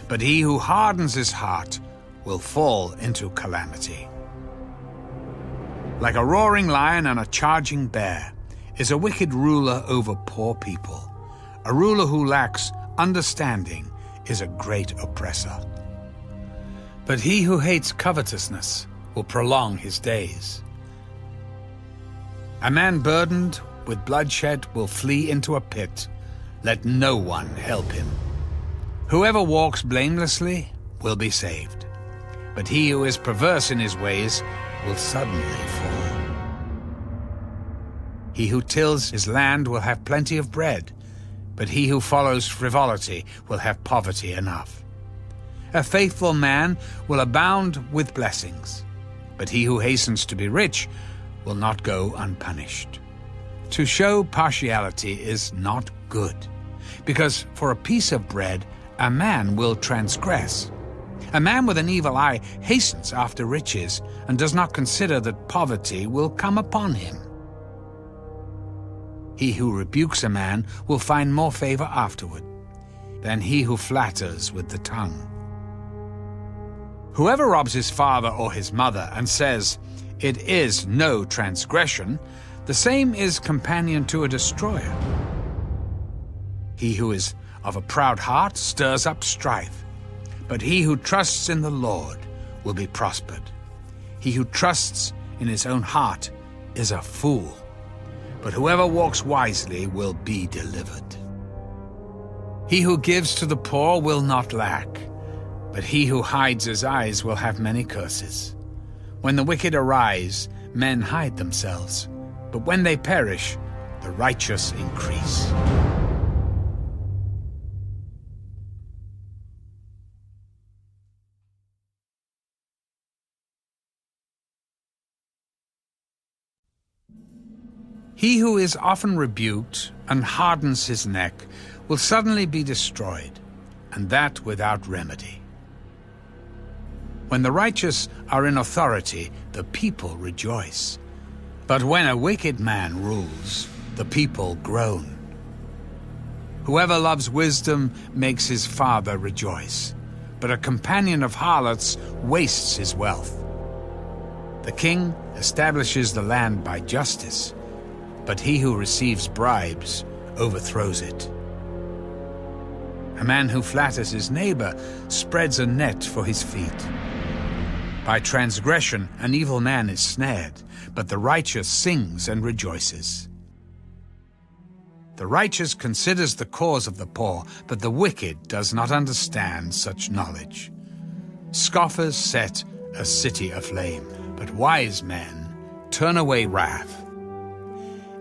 but he who hardens his heart will fall into calamity. Like a roaring lion and a charging bear is a wicked ruler over poor people. A ruler who lacks understanding is a great oppressor. But he who hates covetousness will prolong his days. A man burdened with bloodshed will flee into a pit. Let no one help him. Whoever walks blamelessly will be saved, but he who is perverse in his ways will suddenly fall. He who tills his land will have plenty of bread, but he who follows frivolity will have poverty enough. A faithful man will abound with blessings, but he who hastens to be rich will not go unpunished. To show partiality is not good, because for a piece of bread a man will transgress. A man with an evil eye hastens after riches and does not consider that poverty will come upon him. He who rebukes a man will find more favor afterward than he who flatters with the tongue. Whoever robs his father or his mother and says, "It is no transgression," the same is companion to a destroyer. He who is of a proud heart stirs up strife, but he who trusts in the Lord will be prospered. He who trusts in his own heart is a fool, but whoever walks wisely will be delivered. He who gives to the poor will not lack, but he who hides his eyes will have many curses. When the wicked arise, men hide themselves, but when they perish, the righteous increase. He who is often rebuked and hardens his neck will suddenly be destroyed, and that without remedy. When the righteous are in authority, the people rejoice. But when a wicked man rules, the people groan. Whoever loves wisdom makes his father rejoice, but a companion of harlots wastes his wealth. The king establishes the land by justice, but he who receives bribes overthrows it. A man who flatters his neighbor spreads a net for his feet. By transgression an evil man is snared, but the righteous sings and rejoices. The righteous considers the cause of the poor, but the wicked does not understand such knowledge. Scoffers set a city aflame, but wise men turn away wrath.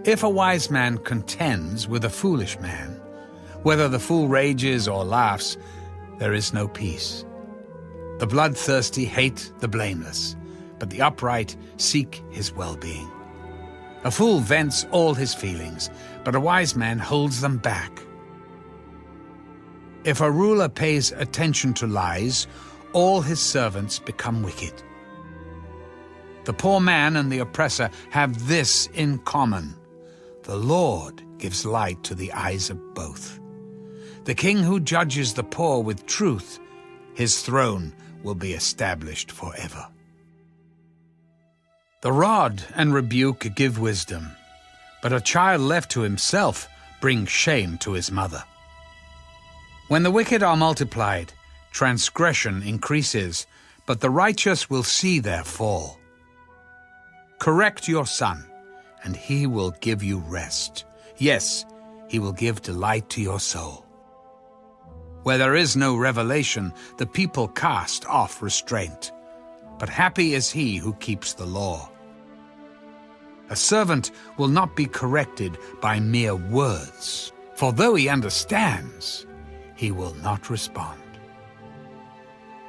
If a wise man contends with a foolish man, whether the fool rages or laughs, there is no peace. The bloodthirsty hate the blameless, but the upright seek his well-being. A fool vents all his feelings, but a wise man holds them back. If a ruler pays attention to lies, all his servants become wicked. The poor man and the oppressor have this in common: the Lord gives light to the eyes of both. The king who judges the poor with truth, his throne will be established forever. The rod and rebuke give wisdom, but a child left to himself brings shame to his mother. When the wicked are multiplied, transgression increases, but the righteous will see their fall. Correct your son, and he will give you rest. Yes, he will give delight to your soul. Where there is no revelation, the people cast off restraint, but happy is he who keeps the law. A servant will not be corrected by mere words, for though he understands, he will not respond.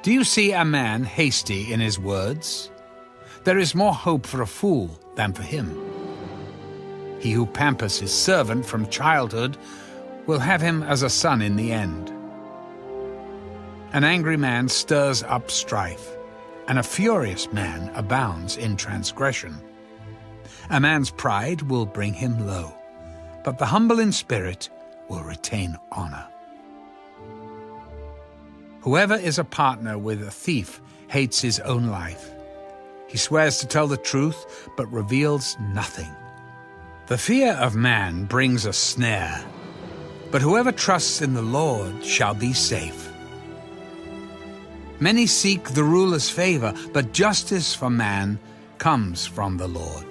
Do you see a man hasty in his words? There is more hope for a fool than for him. He who pampers his servant from childhood will have him as a son in the end. An angry man stirs up strife, and a furious man abounds in transgression. A man's pride will bring him low, but the humble in spirit will retain honor. Whoever is a partner with a thief hates his own life. He swears to tell the truth, but reveals nothing. The fear of man brings a snare, but whoever trusts in the Lord shall be safe. Many seek the ruler's favor, but justice for man comes from the Lord.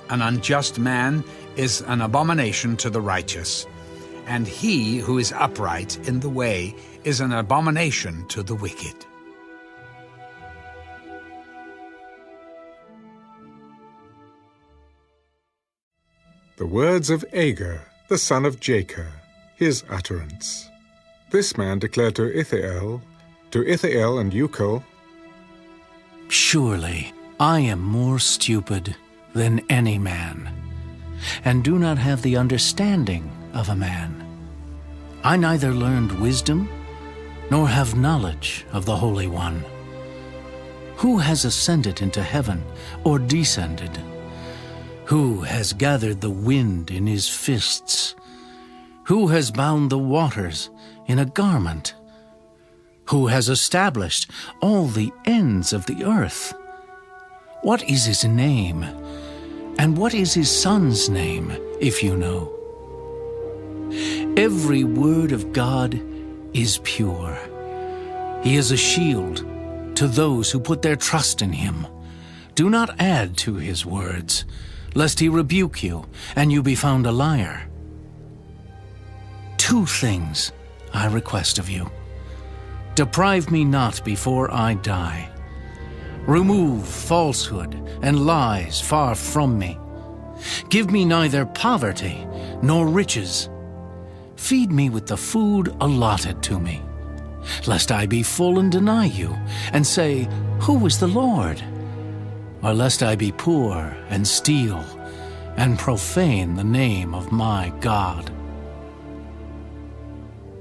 An unjust man is an abomination to the righteous, and he who is upright in the way is an abomination to the wicked. the words of Agur, the son of Jacob, his utterance. This man declared to Ithiel and Ucal, Surely I am more stupid than any man, and do not have the understanding of a man. I neither learned wisdom, nor have knowledge of the Holy One. Who has ascended into heaven, or descended? Who has gathered the wind in his fists? Who has bound the waters in a garment? Who has established all the ends of the earth? What is his name? And what is his son's name, if you know? Every word of God is pure. He is a shield to those who put their trust in him. Do not add to his words, lest he rebuke you, and you be found a liar. 2 things I request of you. Deprive me not before I die. Remove falsehood and lies far from me. Give me neither poverty nor riches. Feed me with the food allotted to me, lest I be full and deny you, and say, Who is the Lord? Or lest I be poor and steal, and profane the name of my God.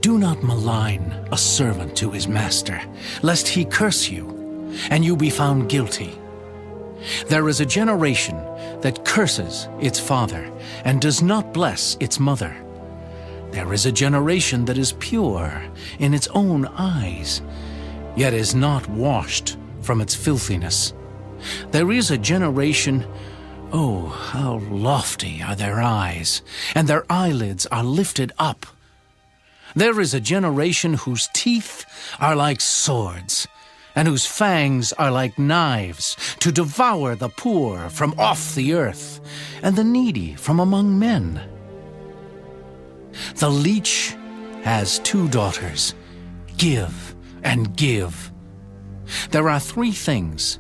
Do not malign a servant to his master, lest he curse you, and you be found guilty. There is a generation that curses its father, and does not bless its mother. There is a generation that is pure in its own eyes, yet is not washed from its filthiness. There is a generation, oh, how lofty are their eyes, and their eyelids are lifted up. There is a generation whose teeth are like swords, and whose fangs are like knives, to devour the poor from off the earth, and the needy from among men. The leech has 2 daughters. Give and give. There are 3 things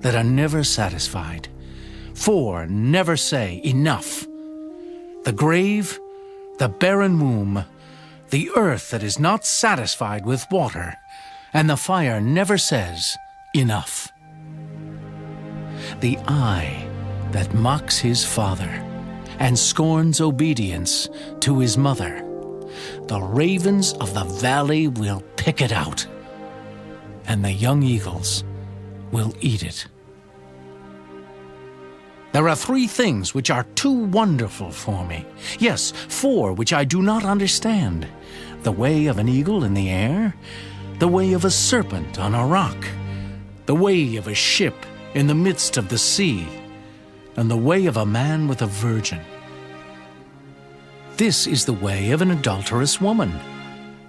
that are never satisfied. 4 never say enough. The grave, the barren womb, the earth that is not satisfied with water, and the fire never says enough. The eye that mocks his father and scorns obedience to his mother, the ravens of the valley will pick it out, and the young eagles will eat it. There are 3 things which are too wonderful for me. Yes, 4 which I do not understand. The way of an eagle in the air, the way of a serpent on a rock, the way of a ship in the midst of the sea, and the way of a man with a virgin. This is the way of an adulterous woman.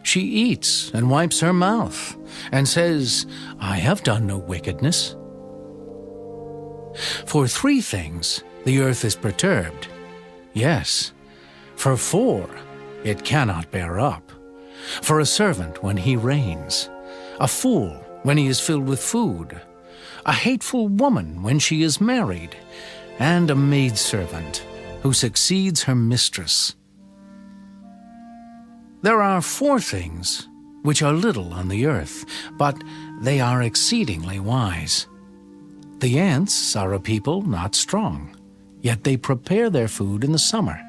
She eats and wipes her mouth, and says, I have done no wickedness. For 3 things the earth is perturbed. Yes, for 4 it cannot bear up. For a servant when he reigns, a fool when he is filled with food, a hateful woman when she is married, and a maidservant who succeeds her mistress. There are 4 things which are little on the earth, but they are exceedingly wise. The ants are a people not strong, yet they prepare their food in the summer.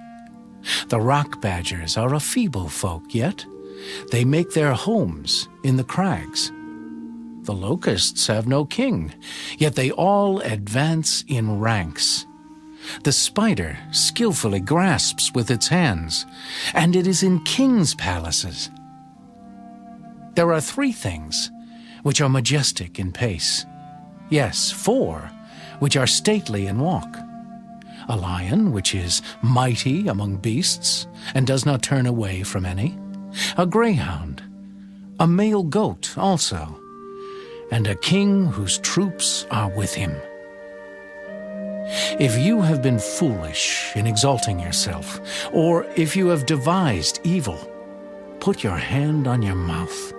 The rock badgers are a feeble folk, yet they make their homes in the crags. The locusts have no king, yet they all advance in ranks. The spider skillfully grasps with its hands, and it is in kings' palaces. There are 3 things which are majestic in pace. Yes, 4 which are stately in walk. A lion which is mighty among beasts, and does not turn away from any. A greyhound, a male goat also, and a king whose troops are with him. If you have been foolish in exalting yourself, or if you have devised evil, put your hand on your mouth.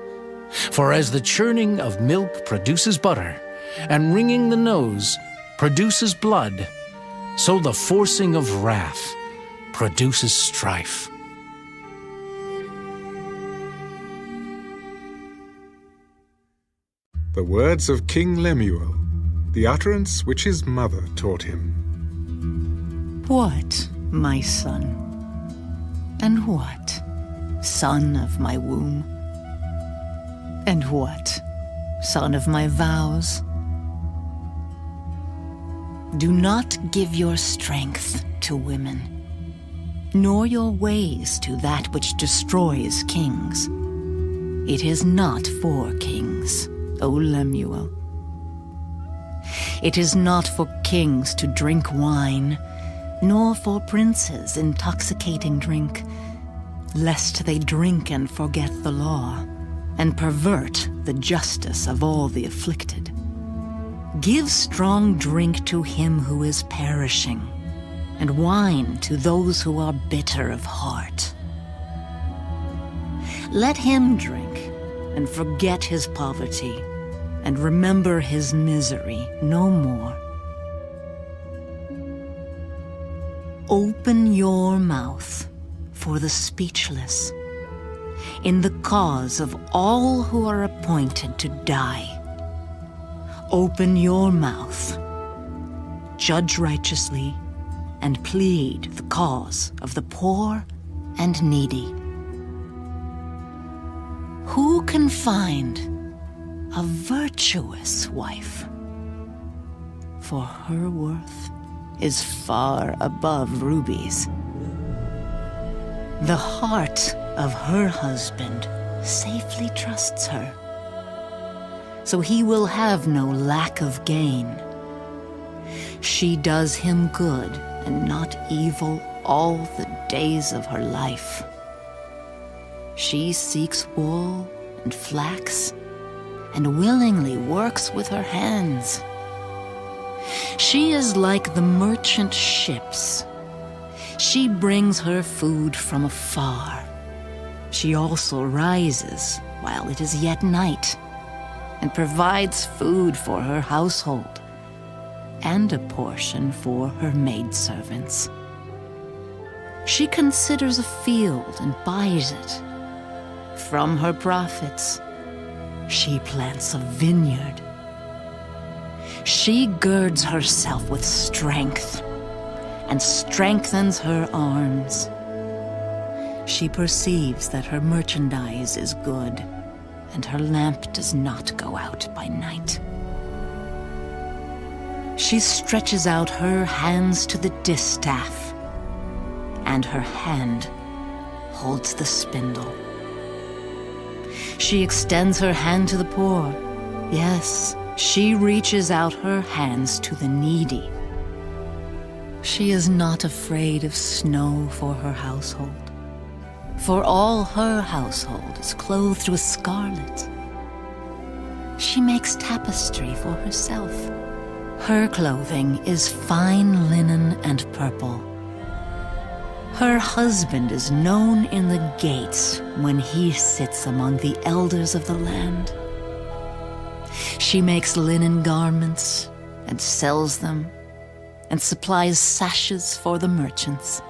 For as the churning of milk produces butter, and wringing the nose produces blood, so the forcing of wrath produces strife. The words of King Lemuel, the utterance which his mother taught him. What, my son? And what, son of my womb? And what, son of my vows? Do not give your strength to women, nor your ways to that which destroys kings. It is not for kings, O Lemuel. It is not for kings to drink wine, nor for princes intoxicating drink, lest they drink and forget the law, and pervert the justice of all the afflicted. Give strong drink to him who is perishing, and wine to those who are bitter of heart. Let him drink and forget his poverty, and remember his misery no more. Open your mouth for the speechless, in the cause of all who are appointed to die. Open your mouth, judge righteously, and plead the cause of the poor and needy. Who can find a virtuous wife? For her worth is far above rubies. The heart of her husband safely trusts her, so he will have no lack of gain. She does him good and not evil all the days of her life. She seeks wool and flax, and willingly works with her hands. She is like the merchant ships. She brings her food from afar. She also rises while it is yet night, and provides food for her household, and a portion for her maidservants. She considers a field and buys it. From her profits, she plants a vineyard. She girds herself with strength and strengthens her arms. She perceives that her merchandise is good, and her lamp does not go out by night. She stretches out her hands to the distaff, and her hand holds the spindle. She extends her hand to the poor. Yes, she reaches out her hands to the needy. She is not afraid of snow for her household, for all her household is clothed with scarlet. She makes tapestry for herself. Her clothing is fine linen and purple. Her husband is known in the gates when he sits among the elders of the land. She makes linen garments and sells them, and supplies sashes for the merchants.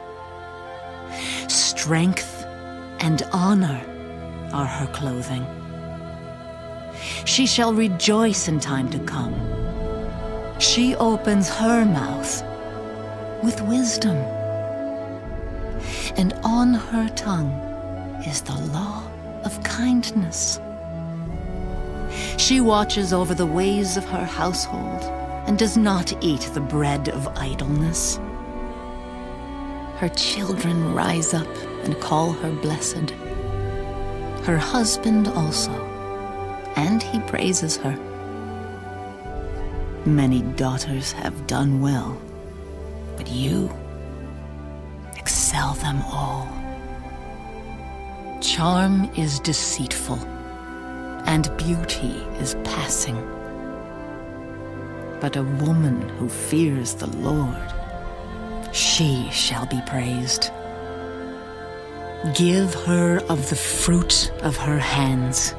Strength and honor are her clothing. She shall rejoice in time to come. She opens her mouth with wisdom, and on her tongue is the law of kindness. She watches over the ways of her household and does not eat the bread of idleness. Her children rise up and call her blessed. Her husband also, and he praises her. Many daughters have done well, but you excel them all. Charm is deceitful, and beauty is passing. But a woman who fears the Lord, she shall be praised. Give her of the fruit of her hands,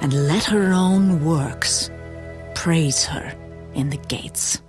and let her own works praise her in the gates.